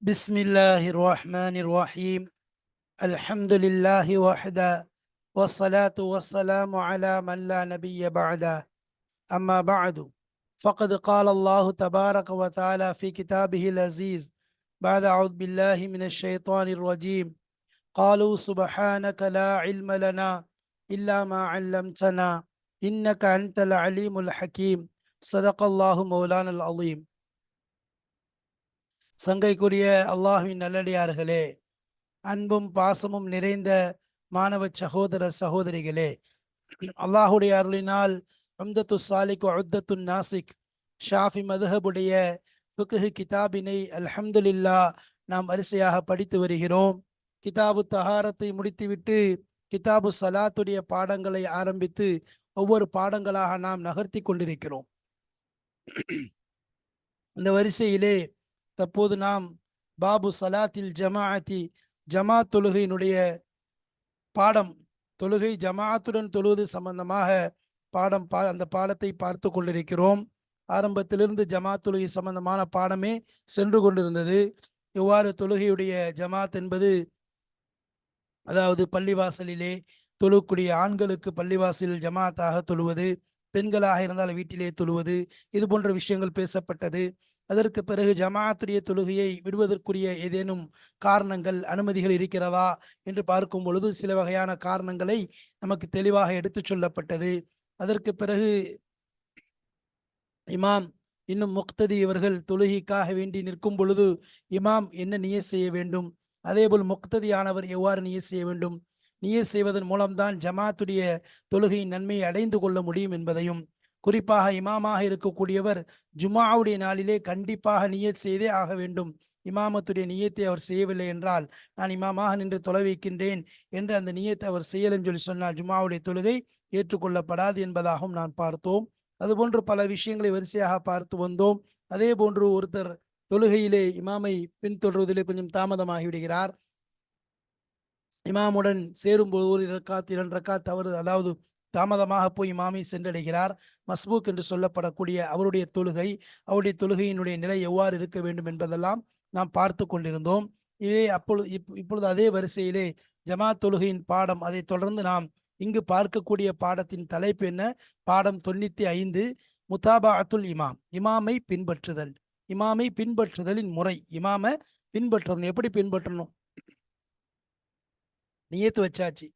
بسم الله الرحمن الرحيم. الحمد لله وحده والصلاة والسلام على من لا نبي بعده. أما بعد فقد قال الله تبارك وتعالى في كتابه العزيز بعد أعوذ بالله من الشيطان الرجيم. قالوا سبحانك لا علم لنا إلا ما علمتنا إنك أنت العليم الحكيم. صدق الله مولانا العظيم. சங்கைக்குரிய அல்லாஹ்வின் நல்லடியார்களே, அன்பும் பாசமும் நிறைந்த மாணவ சகோதர சகோதரிகளே, அல்லாஹுடைய அருளினால் உம்தத்து சாலிக் உத்தத்து நாசிக் ஷாஃபி மதுஹபுடைய ஃபிக்ஹ் கிதாபினை அல்ஹம்துலில்லா நாம் வரிசையாக படித்து வருகிறோம். கிதாபு தஹாரத்தை முடித்துவிட்டு கிதாபு சலாத்துடைய பாடங்களை ஆரம்பித்து ஒவ்வொரு பாடங்களாக நாம் நகர்த்தி கொண்டிருக்கிறோம். இந்த வரிசையிலே தற்போது நாம் பாபு சலாத்தில் ஜமாஅத்தி ஜமாத் தொழுகையினுடைய பாடம், தொழுகை ஜமாத்துடன் தொழுவது சம்பந்தமாக அந்த பாடத்தை பார்த்து கொண்டிருக்கிறோம். ஆரம்பத்திலிருந்து ஜமாத் தொழுகை சம்பந்தமான பாடமே சென்று கொண்டிருந்தது. இவ்வாறு தொழுகையுடைய ஜமாத் என்பது, அதாவது பள்ளிவாசலிலே தொழுக்கூடிய ஆண்களுக்கு பள்ளிவாசலில் ஜமாத்தாக தொழுவது, பெண்களாக இருந்தால் வீட்டிலே தொழுவது, இது போன்ற விஷயங்கள் பேசப்பட்டது. அதற்கு பிறகு ஜமாத்துடைய தொழுகையை விடுவதற்குரிய ஏதேனும் காரணங்கள், அனுமதிகள் இருக்கிறதா என்று பார்க்கும் பொழுது சில வகையான காரணங்களை நமக்கு தெளிவாக எடுத்து சொல்லப்பட்டது. அதற்கு பிறகு இமாம் இன்னும் முக்ததி இவர்கள் தொழுகைக்காக வேண்டி நிற்கும் பொழுது இமாம் என்ன நியத் செய்ய வேண்டும், அதேபோல் முக்ததியானவர் எவ்வாறு நியத் செய்ய வேண்டும், நியத் செய்வதன் மூலம்தான் ஜமாத்துடைய தொழுகையின் நன்மையை அடைந்து கொள்ள முடியும் என்பதையும், குறிப்பாக இமாமாக இருக்கக்கூடியவர் ஜுமாவுடைய நாளிலே கண்டிப்பாக நியத் செய்தே ஆக வேண்டும். இமாமத்துடைய நியத்தை அவர் செய்யவில்லை என்றால், நான் இமாமாக நின்று தொலை வைக்கின்றேன் என்று அந்த நியத்தை அவர் செய்யலன்னு சொல்லி சொன்னால் ஜுமாவுடைய தொழுகை ஏற்றுக்கொள்ளப்படாது என்பதாகவும் நான் பார்த்தோம். அதுபோன்று பல விஷயங்களை வரிசையாக பார்த்து வந்தோம். அதே போன்று ஒருத்தர் தொழுகையிலே இமாமை பின்தொடர்வதிலே கொஞ்சம் தாமதமாகி விடுகிறார். இமாமுடன் சேரும்போது ஒரு ரக்காத் 2 ரக்காத் தவறு, அதாவது தாமதமாக போய் இமாமை சென்றடைகிறார். மஸ்பூக் என்று சொல்லப்படக்கூடிய அவருடைய தொழுகையினுடைய நிலை எவ்வாறு இருக்க வேண்டும் என்பதெல்லாம் நாம் பார்த்து கொண்டிருந்தோம். இப்பொழுது அதே வரிசையிலே ஜமாத் தொழுகையின் பாடம், அதை தொடர்ந்து நாம் இங்கு பார்க்கக்கூடிய பாடத்தின் தலைப்பு என்ன? பாடம் 95, முதாபாஅத்துல் இமாம், இமாமை பின்பற்றுதல். இமாமை பின்பற்றுதலின் முறை. இமாம பின்பற்றணும். எப்படி பின்பற்றணும்? நியத்து வச்சாச்சு,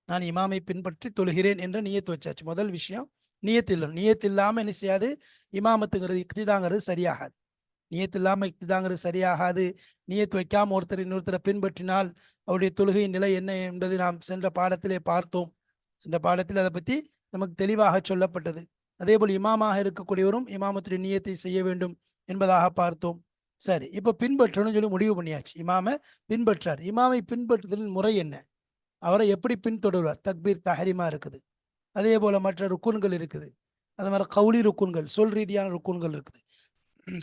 நான் இமாமை பின்பற்றி தொழுகிறேன் என்ற நியத்து வச்சாச்சு. முதல் விஷயம் நியத்து இல்லை. நியத்து இல்லாமல் என்ன செய்யாது? இமாமத்துங்கிறது இக்திதாங்கிறது சரியாகாது. நியத்து இல்லாமல் இக்திதாங்கிறது சரியாகாது. நியத்து வைக்காம ஒருத்தர் இன்னொருத்தரை பின்பற்றினால் அவருடைய தொழுகையின் நிலை என்ன என்பதை நாம் சென்ற பாடத்திலே பார்த்தோம். சென்ற பாடத்தில் அதை பற்றி நமக்கு தெளிவாக சொல்லப்பட்டது. அதே போல் இமாமாக இருக்கக்கூடியவரும் இமாமத்துடைய நியத்தை செய்ய வேண்டும் என்பதாக பார்த்தோம். சரி, இப்போ பின்பற்றணும்னு சொல்லி முடிவு பண்ணியாச்சு. இமாமை பின்பற்றார். இமாமை பின்பற்றுதலின் முறை என்ன? அவரை எப்படி பின்தொடர்வார்? தக்பீர் தஹரிமா இருக்குது, அதே போல மற்ற ருக்குன்கள் இருக்குது, அது மாதிரி கவுலி ருக்குன்கள், சொல் ரீதியான ருக்குன்கள் இருக்குது,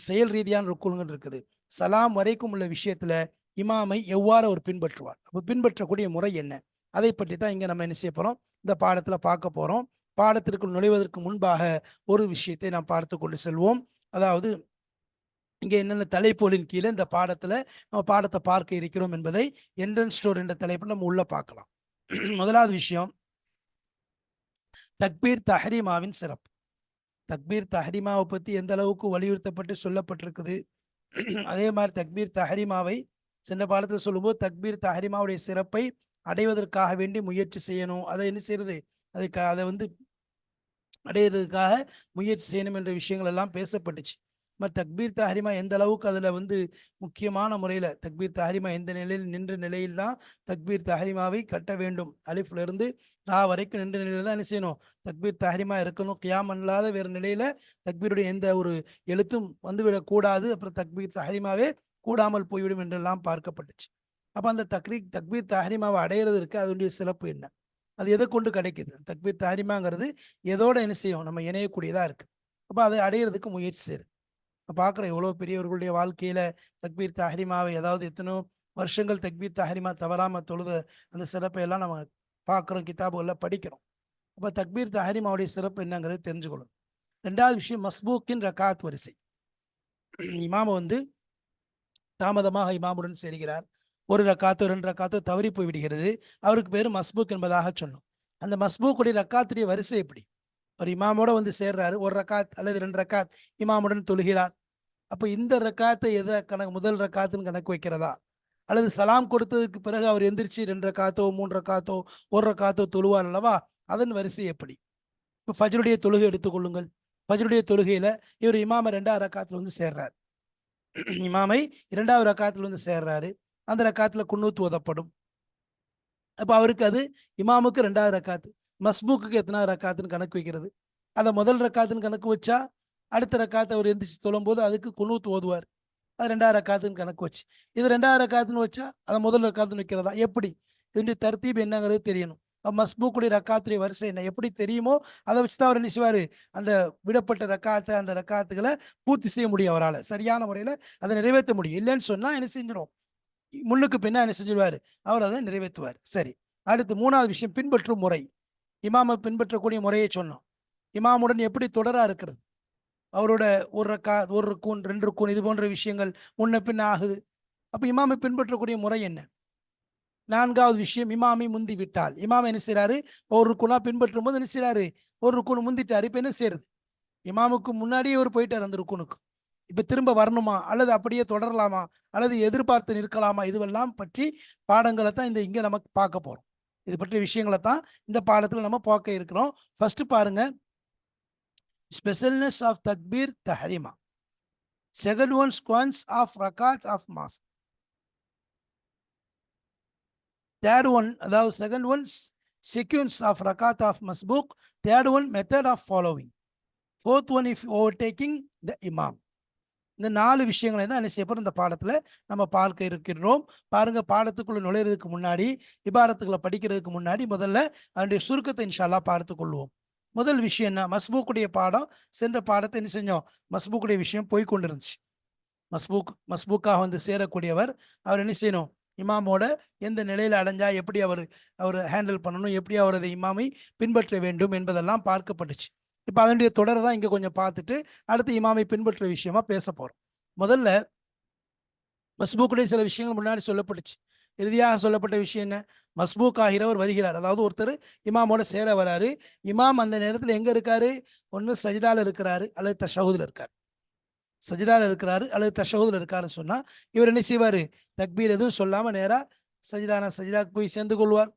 செயல் ரீதியான ருக்குன்கள் இருக்குது. சலாம் வரைக்கும் உள்ள விஷயத்துல இமாமை எவ்வாறு அவர் பின்பற்றுவார்? அப்போ பின்பற்றக்கூடிய முறை என்ன? அதை பற்றி தான் இங்க நம்ம என்ன செய்ய போறோம், இந்த பாடத்துல பார்க்க போறோம். பாடத்திற்குள் நுழைவதற்கு முன்பாக ஒரு விஷயத்தை நாம் பார்த்து கொண்டு செல்வோம். அதாவது இங்கே என்னென்ன தலைப்புகளின் கீழே இந்த பாடத்துல நம்ம பாடத்தை பார்க்க இருக்கிறோம் என்பதை என்ட்ரன்ஸ் ஸ்டோர் என்ற தலைப்பில் நம்ம உள்ள பார்க்கலாம். முதலாவது விஷயம், தக்பீர் தஹ்ரீமாவின் சிறப்பு. தக்பீர் தஹ்ரீமாவை பற்றி எந்த அளவுக்கு வலியுறுத்தப்பட்டு சொல்லப்பட்டிருக்குது. அதே மாதிரி தக்பீர் தஹ்ரீமாவை சென்ற பாடத்தில் சொல்லும்போது தக்பீர் தஹ்ரீமாவுடைய சிறப்பை அடைவதற்காக வேண்டி முயற்சி செய்யணும். அதை என்ன செய்யறது, அதை அடையிறதுக்காக முயற்சி செய்யணும் என்ற விஷயங்கள் எல்லாம் பேசப்பட்டுச்சு. தக்பீர் தஹ்ரீமா எந்த அளவுக்கு அதில் முக்கியமான முறையில் தக்பீர் தஹ்ரீமா எந்த நிலையில் நின்ற நிலையில் தான் தக்பீர் தஹ்ரீமாவை கட்ட வேண்டும். அலிஃப்ல இருந்து ரா வரைக்கும் நின்ற நிலையில் தான் என்ன செய்யணும், தக்பீர் தஹ்ரீமா இருக்கணும். கியாம் அல்லாத வேறு நிலையில் தக்பீருடைய எந்த ஒரு எழுத்தும் வந்துவிடக்கூடாது. அப்புறம் தக்பீர் தஹ்ரீமாவே கூடாமல் போய்விடும் என்றெல்லாம் பார்க்கப்பட்டுச்சு. அப்போ அந்த தக்பீர் தஹ்ரீமாவை அடையிறதுக்கு அதனுடைய சிறப்பு என்ன? அது எதை கொண்டு கிடைக்குது? தக்பீர் தஹ்ரீமாங்கிறது எதோட என்ன செய்யும், நம்ம இணையக்கூடியதாக இருக்குது. அப்போ அதை அடையிறதுக்கு முயற்சி செய்யுது. பார்க்குறோம் எவ்வளோ பெரியவர்களுடைய வாழ்க்கையில தக்பீர் தஹ்ரீமாவை, அதாவது எத்தனோ வருஷங்கள் தக்பீர் தஹ்ரீமா தவறாம தொழுத அந்த சிறப்பை எல்லாம் நம்ம பார்க்குறோம், கிதாபுகளில் படிக்கிறோம். அப்போ தக்பீர் தஹ்ரீமாவுடைய சிறப்பு என்னங்கிறது தெரிஞ்சுக்கணும். ரெண்டாவது விஷயம், மஸ்பூக்கின் ரக்காத் வரிசை. இமாம தாமதமாக இமாமுடன் சேர்கிறார், ஒரு ரக்காத்தோ 2 ரக்காத்தோ தவறி போய் விடுகிறது, அவருக்கு பேரு மஸ்பூக் என்பதாக சொன்னோம். அந்த மஸ்பூக்குடைய ரக்காத்துடைய வரிசை எப்படி? ஒரு இமாமோட வந்து சேர்றாரு, ஒரு ரக்காத் அல்லது 2 ரக்காத் இமாமுடன் தொழுகிறார். அப்ப இந்த ரக்காத்தை எதை கணக்கு, முதல் ரக்காத்துன்னு கணக்கு வைக்கிறதா, அல்லது சலாம் கொடுத்ததுக்கு பிறகு அவர் எந்திரிச்சு 2 ரக்காத்தோ 3 ரக்காத்தோ 1 ரக்காத்தோ தொழுவார் அல்லவா, அதன் வரிசை எப்படி? இப்போ ஃபஜ்ருடைய தொழுகை எடுத்துக்கொள்ளுங்கள். ஃபஜ்ருடைய தொழுகையில இவர் இமாம 2வது ரக்காத்துல வந்து சேர்றார். இமாமை 2வது ரக்காத்துல வந்து சேர்றாரு. அந்த ரக்காத்துல குன்னூத் ஓதப்படும். அப்ப அவருக்கு அது இமாமுக்கு 2வது ரக்காத்து, மஸ்பூக்குக்கு எத்தனாவது ரக்காத்துன்னு கணக்கு வைக்கிறது. அதை முதல் ரக்காத்துன்னு கணக்கு வச்சா அடுத்த ரக்காத்தை அவர் எந்திரிச்சு தொழும்போது அதுக்கு குனூத் ஓதுவார். அது 2வது ரக்காத்துன்னு கணக்கு வச்சு, இது 2வது ரக்காத்துன்னு வச்சா அதை முதல் ரக்காத்துன்னு வைக்கிறதா, எப்படி? இதனுடைய தர்த்தீப் என்னங்கிறது தெரியணும். மஸ்பூக்குடைய ரக்காத்துடைய வரிசை என்ன எப்படி தெரியுமோ அதை வச்சு தான் அவர் என்ன செய்வார், அந்த விடப்பட்ட ரக்காத்தை அந்த ரக்காத்துகளை பூர்த்தி செய்ய முடியும், அவரால் சரியான முறையில் அதை நிறைவேற்ற முடியும். இல்லைன்னு சொன்னால் என்ன செஞ்சிடும், முன்னுக்கு பின்னா என்ன செஞ்சிருவார், அவர் அதை நிறைவேற்றுவார். சரி, அடுத்து 3வது விஷயம் பின்பற்றும் முறை. இமாமை பின்பற்றக்கூடிய முறையை சொன்னோம். இமாமுடன் எப்படி தொடரா இருக்கிறது, அவரோட ஒரு ரக்கா, ஒரு ருக்கூன் 2 ருக்கூன் இது போன்ற விஷயங்கள் முன்ன பின்ன ஆகுது. அப்ப இமாமை பின்பற்றக்கூடிய முறை என்ன? 4வது விஷயம், இமாமை முந்தி விட்டால் இமாம் என்ன செய்யறாரு, ஒரு ருக்குனா பின்பற்றும் போது என்ன செய்யறாரு, ஒரு ருக்குன் முந்திட்டாரு. இப்ப என்ன செய்யறது, இமாமுக்கு முன்னாடியே ஒரு போயிட்டார் அந்த ருக்குனுக்கு, இப்ப திரும்ப வரணுமா அல்லது அப்படியே தொடரலாமா அல்லது எதிர்பார்த்து நிற்கலாமா, இதுவெல்லாம் பற்றி பாடங்களை தான் இங்க நம்ம பார்க்க போறோம். இது பற்றிய விஷயங்களை தான் இந்த பாடத்துல நம்ம பார்க்க இருக்கிறோம். ஃபர்ஸ்ட் பாருங்க, specialness of takbir tahrima. Second one, sequence of rakats of mass. Third one, அதாவது second one, sequence of rakat of masbuk. Third one, method of following. Fourth one, if overtaking the imam. இந்த 4 விஷயங்களை தான் என்ன செய்யப்போம் இந்த பாடத்துல நம்ம பார்க்க இருக்கிறோம். பாருங்க, பாடத்துக்குள்ள நுழையிறதுக்கு முன்னாடி, இபாரத்துக்களை படிக்கிறதுக்கு முன்னாடி முதல்ல அதனுடைய சுருக்கத்தை இன்ஷா அல்லாஹ் பார்த்துக் கொள்வோம். முதல் விஷயம் என்ன, மஸ்பூக்குடைய பாடம், சென்ற பாடத்தை என்ன செஞ்சோம், மஸ்பூக்குடைய விஷயம் போய் கொண்டிருந்துச்சு. மஸ்பூக்காக வந்து சேரக்கூடியவர் அவர் என்ன செய்யணும், இமாமோட எந்த நிலையில் அடைஞ்சா எப்படி அவர் ஹேண்டில் பண்ணணும், எப்படி அவரது இமாமை பின்பற்ற வேண்டும் என்பதெல்லாம் பார்க்கப்பட்டுச்சு. இப்போ அதனுடைய தொடரை தான் இங்கே கொஞ்சம் பார்த்துட்டு அடுத்து இமாமை பின்பற்ற விஷயமா பேச போகிறோம். முதல்ல மஸ்பூக்குடைய சில விஷயங்கள் முன்னாடி சொல்லப்பட்டுச்சு. இறுதியாக சொல்லப்பட்ட விஷயம் என்ன, மஸ்பூக் ஆகிறவர் வருகிறார், அதாவது ஒருத்தர் இமாமோட சேர வராரு. இமாம் அந்த நேரத்தில் எங்கே இருக்காரு, ஒன்று சஜிதால இருக்கிறாரு அல்லது தஷஹூதுல இருக்கார். சஜிதால இருக்கிறாரு அல்லது தஷஹூதுல இருக்காருன்னு சொன்னால் இவர் என்ன செய்வார், தக்பீர் எதுவும் சொல்லாமல் நேராக சஜிதாக்கு போய் சேர்ந்து கொள்வார்,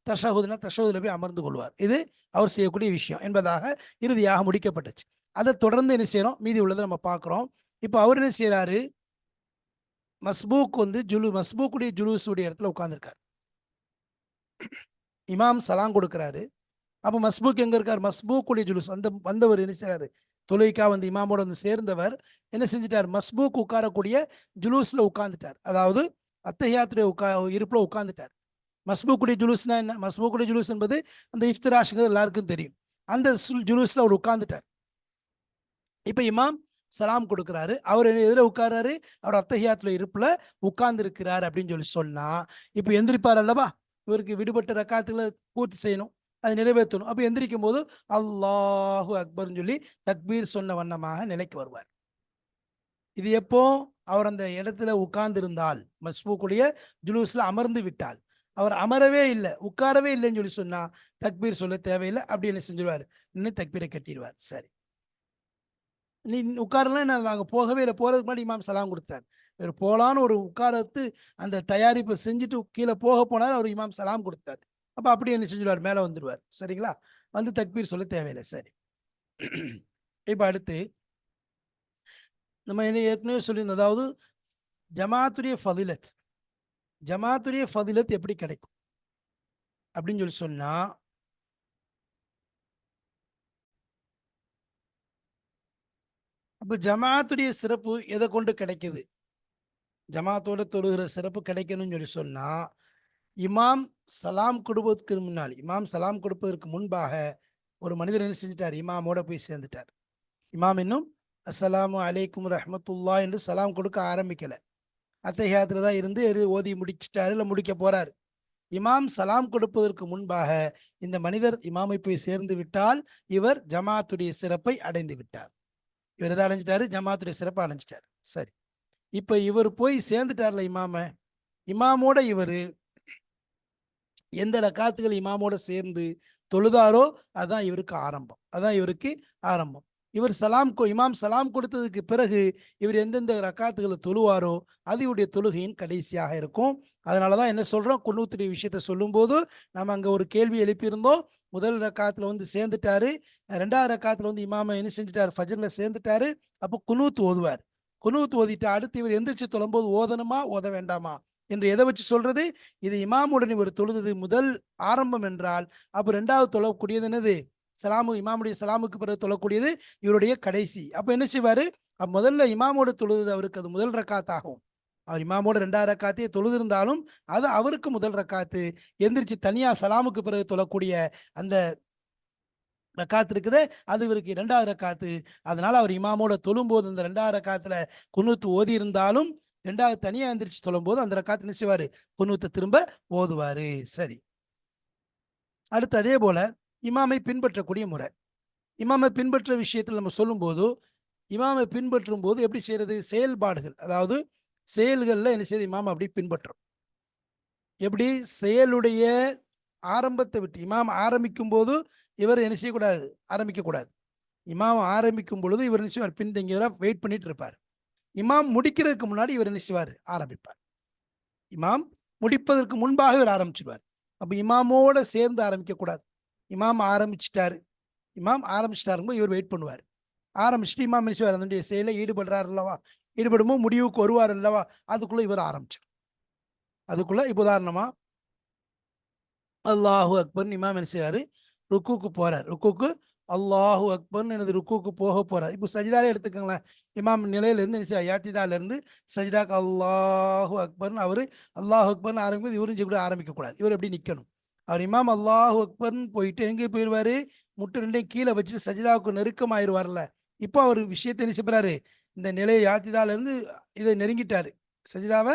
தஷஹூதுல போய் அமர்ந்து கொள்வார். இது அவர் செய்யக்கூடிய விஷயம் என்பதாக இறுதியாக முடிக்கப்பட்டுச்சு. அதை தொடர்ந்து என்ன செய்யறோம், மீதி உள்ளதை நம்ம பார்க்குறோம். இப்போ அவர் என்ன செய்யறாரு, மஸ்பூக் வந்து மஸ்பூக்குடைய ஜுலூஸுடைய இடத்துல உட்கார்ந்துருக்கார். இமாம் சலாம் கொடுக்கிறாரு. அப்போ மஸ்பூக் எங்க இருக்கார், மஸ்பூக்குடைய ஜுலூஸ் வந்தவர் என்ன செய்யறாரு, தொழுகைக்கா வந்து இமாமோட வந்து சேர்ந்தவர் என்ன செஞ்சிட்டார், மஸ்பூக் உட்காரக்கூடிய ஜுலூஸ்ல உட்கார்ந்துட்டார். அதாவது அத்தஹியாத்துடைய இருப்புல உட்கார்ந்துட்டார். மஸ்பூக்குடைய ஜுலூஸ்னா என்ன, மஸ்பூக்குடைய ஜுலூஸ் என்பது அந்த இஃப்திராஷ்ங்கிறது எல்லாருக்கும் தெரியும். அந்த ஜுலூஸ்ல அவர் உட்கார்ந்துட்டார். இப்ப இமாம் சலாம் கொடுக்கிறாரு, அவர் எதிர உட்கார்றாரு, அவர் அத்தஹியாத்துல இருப்புல உட்கார்ந்து இருக்கிறார் அப்படின்னு சொன்னா இப்ப எந்திரிப்பார் அல்லவா, இவருக்கு விடுபட்ட ரக்காத்துகளை பூர்த்தி செய்யணும், அதை நிறைவேற்றணும். அப்ப எந்திரிக்கும் போது அல்லாஹு அக்பர்னு சொல்லி தக்பீர் சொன்ன வண்ணமாக நிலைக்கு வருவார். இது எப்போ, அவர் அந்த இடத்துல உட்கார்ந்து இருந்தால், மஸ்பூக்குடைய ஜுலூஸ்ல அமர்ந்து விட்டால். அவர் அமரவே இல்லை, உட்காரவே இல்லைன்னு சொல்லி சொன்னா தக்பீர் சொல்ல தேவையில்லை, அப்படி என்ன செஞ்சிருவார், இன்னும் தக்பீரை கட்டிடுவார். சரி, நீ உட்காரலாம், நாங்கள் போகவே இல்லை, போகிறதுக்கு முன்னாடி இமாம் சலாம் கொடுத்தார். இவர் போகலான்னு ஒரு உட்காரத்து அந்த தயாரிப்பை செஞ்சுட்டு கீழே போக போனார், அவர் இமாம் சலாம் கொடுத்தார். அப்போ அப்படி என்ன செஞ்சிருவார், மேலே வந்துடுவார். சரிங்களா, வந்து தக்பீர் சொல்ல தேவையில்லை. சரி, இப்போ அடுத்து நம்ம என்ன ஏற்கனவே சொல்லியிருந்தோம், அதாவது ஜமாத்துடைய ஃபதிலத் எப்படி கிடைக்கும் அப்படின்னு சொல்லி சொன்னா, அப்ப ஜமாத்துடைய சிறப்பு எதை கொண்டு கிடைக்குது, ஜமாத்தோட தொழுகிற சிறப்பு கிடைக்கணும்னு சொல்லி சொன்னா, இமாம் சலாம் கொடுப்பதற்கு முன்பாக ஒரு மனிதர் என்ன செஞ்சிட்டார், இமாமோட போய் சேர்ந்துட்டார். இமாம் இன்னும் அஸ்ஸலாமு அலைக்கும் ரஹ்மத்துல்லா என்று சலாம் கொடுக்க ஆரம்பிக்கல, அத்தஹியாத்துல தான் இருந்து ஓதி முடிச்சிட்டாரு, இல்லை முடிக்க போறாரு. இமாம் சலாம் கொடுப்பதற்கு முன்பாக இந்த மனிதர் இமாமை போய் சேர்ந்து விட்டால் இவர் ஜமாத்துடைய சிறப்பை அடைந்து விட்டார். இவர் எதை அடைஞ்சிட்டாரு, ஜமாத்துடைய சிறப்பை அடைஞ்சிட்டார். சரி, இப்ப இவர் போய் சேர்ந்துட்டார்ல இமாமோட இவரு எந்த ரக்காத்துகள் இமாமோட சேர்ந்து தொழுதாரோ அதான் இவருக்கு ஆரம்பம், அதான் இவருக்கு ஆரம்பம். இவர் இமாம் சலாம் கொடுத்ததுக்கு பிறகு இவர் எந்தெந்த ரக்காத்துகளை தொழுவாரோ அது இவருடைய தொழுகையின் கடைசியாக இருக்கும். அதனாலதான் என்ன சொல்றோம், குனூத்துடைய விஷயத்த சொல்லும் போது நம்ம அங்க ஒரு கேள்வி எழுப்பியிருந்தோம். முதல் ரக்காத்துல வந்து சேர்ந்துட்டாரு, ரெண்டாவது ரக்காத்துல வந்து இமாம என்ன செஞ்சுட்டாரு, ஃபஜ்ர்ல சேர்ந்துட்டாரு. அப்போ குனூத் ஓதுவார். குனூத் ஓதிட்டு அடுத்து இவர் எந்திரிச்சு தொழும்போது ஓதணுமா ஓத வேண்டாமா என்று எதை வச்சு சொல்றது, இது இமாமுடன் இவர் தொழுது முதல் ஆரம்பம் என்றால் அப்ப ரெண்டாவது தொழக்கூடியது என்னது, இமாமுடைய சலாமுக்கு பிறகு தொழக்கூடியது இவருடைய கடைசி. அப்ப என்ன செய்வாரு, முதல்ல இமாமோட தொழுது அவருக்கு அது முதல் ரக்காத் ஆகும். அவர் இமாமோட ரெண்டாவது ரக்காத்தையே தொழுது இருந்தாலும் அது அவருக்கு முதல் ரக்காத்து. எந்திரிச்சு தனியா சலாமுக்கு பிறகு தொழக்கூடிய அந்த ரக்காத்து இருக்குது, அது இவருக்கு இரண்டாவது ரக்காத்து. அதனால அவர் இமாமோட தொழும் போது இந்த ரெண்டாவது ரக்காத்துல குனூத்து ஓதி இருந்தாலும் ரெண்டாவது தனியா எந்திரிச்சு தொழும் போது அந்த ரக்காத்து என்ன செய்வாரு, குனூத்தை திரும்ப ஓதுவாரு. சரி, அடுத்து அதே போல இமாமை பின்பற்றக்கூடிய முறை. இமாமை பின்பற்ற விஷயத்தில் நம்ம சொல்லும் போது இமாமை பின்பற்றும் போது எப்படி செய்யறது, செயல்பாடுகள், அதாவது செயல்கள்ல என்ன செய்யுது இமாம் அப்படி பின்பற்றும். எப்படி செயலுடைய ஆரம்பத்தை விட்டு இமாம் ஆரம்பிக்கும் போது இவர் என்ன செய்யக்கூடாது, ஆரம்பிக்க கூடாது. இமாம் ஆரம்பிக்கும் பொழுது இவர் என்ன செய்வார், பின்தங்கியவராக வெயிட் பண்ணிட்டு இருப்பார். இமாம் முடிக்கிறதுக்கு முன்னாடி இவர் என்ன செய்வார், ஆரம்பிப்பார். இமாம் முடிப்பதற்கு முன்பாக இவர் ஆரம்பிச்சிடுவார். அப்ப இமாமோட சேர்ந்து ஆரம்பிக்க கூடாது. இமாம் ஆரம்பிச்சிட்டாரு, இமாம் ஆரம்பிச்சிட்டாருங்க இவர் வெயிட் பண்ணுவார். ஆரம்பிச்சுட்டு இமாம் என்ன செய்வார், அதனுடைய செயலை ஈடுபடுறாரு அல்லவா, ஈடுபடுமோ முடிவுக்கு வருவார் அல்லவா, அதுக்குள்ள இவர் ஆரம்பிச்சார். அதுக்குள்ள இப்ப உதாரணமா அல்லாஹு அக்பர் இமாம் என்ன செய்யறாரு, ருக்குக்கு போறார். ருக்குக்கு அல்லாஹு அக்பர் எனது ருக்குக்கு போக போறார். இப்போ சஜிதாலே எடுத்துக்கோங்களேன். இமாம் நிலையிலிருந்து யாத்திதால இருந்து சஜிதாக்கு அல்லாஹு அக்பர்னு அவரு அல்லாஹு அக்பர்னு ஆரம்பிக்கும். இவரும் கூட ஆரம்பிக்க கூடாது. இவர் எப்படி நிக்கணும், அவர் இமாம் அல்லாஹு அக்பர்னு போயிட்டு எங்கே போயிடுவாரு, முட்டு ரெண்டையும் கீழே வச்சு சஜிதாவுக்கு நெருக்கமாயிருவார்ல. இப்போ அவர் விஷயத்தை என்ன செய்யறாரு, இந்த நிலையை யாத்திதால இருந்து இதை நெருங்கிட்டாரு, சஜிதாவை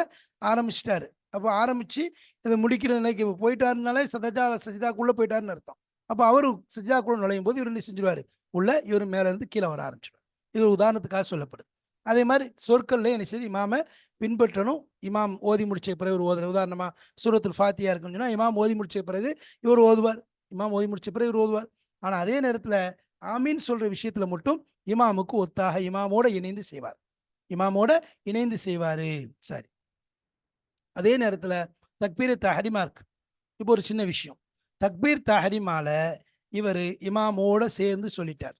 ஆரம்பிச்சிட்டாரு. அப்போ ஆரம்பிச்சு இதை முடிக்கிற நிலைக்கு போயிட்டாருனாலே சஜிதாக்குள்ள போயிட்டாருன்னு அர்த்தம். அப்போ அவரு சஜிதாக்குள்ள நுழையும் போது இவர் என்ன செஞ்சிருவாரு, உள்ள இவர் மேல இருந்து கீழே வர ஆரம்பிச்சிடுவார். இது ஒரு உதாரணத்துக்காக சொல்லப்படுது. அதே மாதிரி சொற்கள்ல என்ன செய்யுது, இமாம பின்பற்றணும். இமாம் ஓதி முடிச்ச பிறகு ஒரு ஓதுற, உதாரணமா சூரத்துல் ஃபாத்தியா இருக்குன்னு சொன்னா இமாம் ஓதி முடிச்ச பிறகு இவர் ஓதுவார். இமாம் ஓதி முடிச்ச பிறகு இவர் ஓதுவார். ஆனா அதே நேரத்துல ஆமீன் சொல்ற விஷயத்துல மட்டும் இமாமுக்கு ஒத்தாக இமாமோட இணைந்து செய்வார், இமாமோட இணைந்து செய்வாரு. சரி, அதே நேரத்துல தக்பீர் தஹரிமா இருக்கு. இப்போ ஒரு சின்ன விஷயம், தக்பீர் தஹரிமால இவர் இமாமோட சேர்ந்து சொல்லிட்டார்.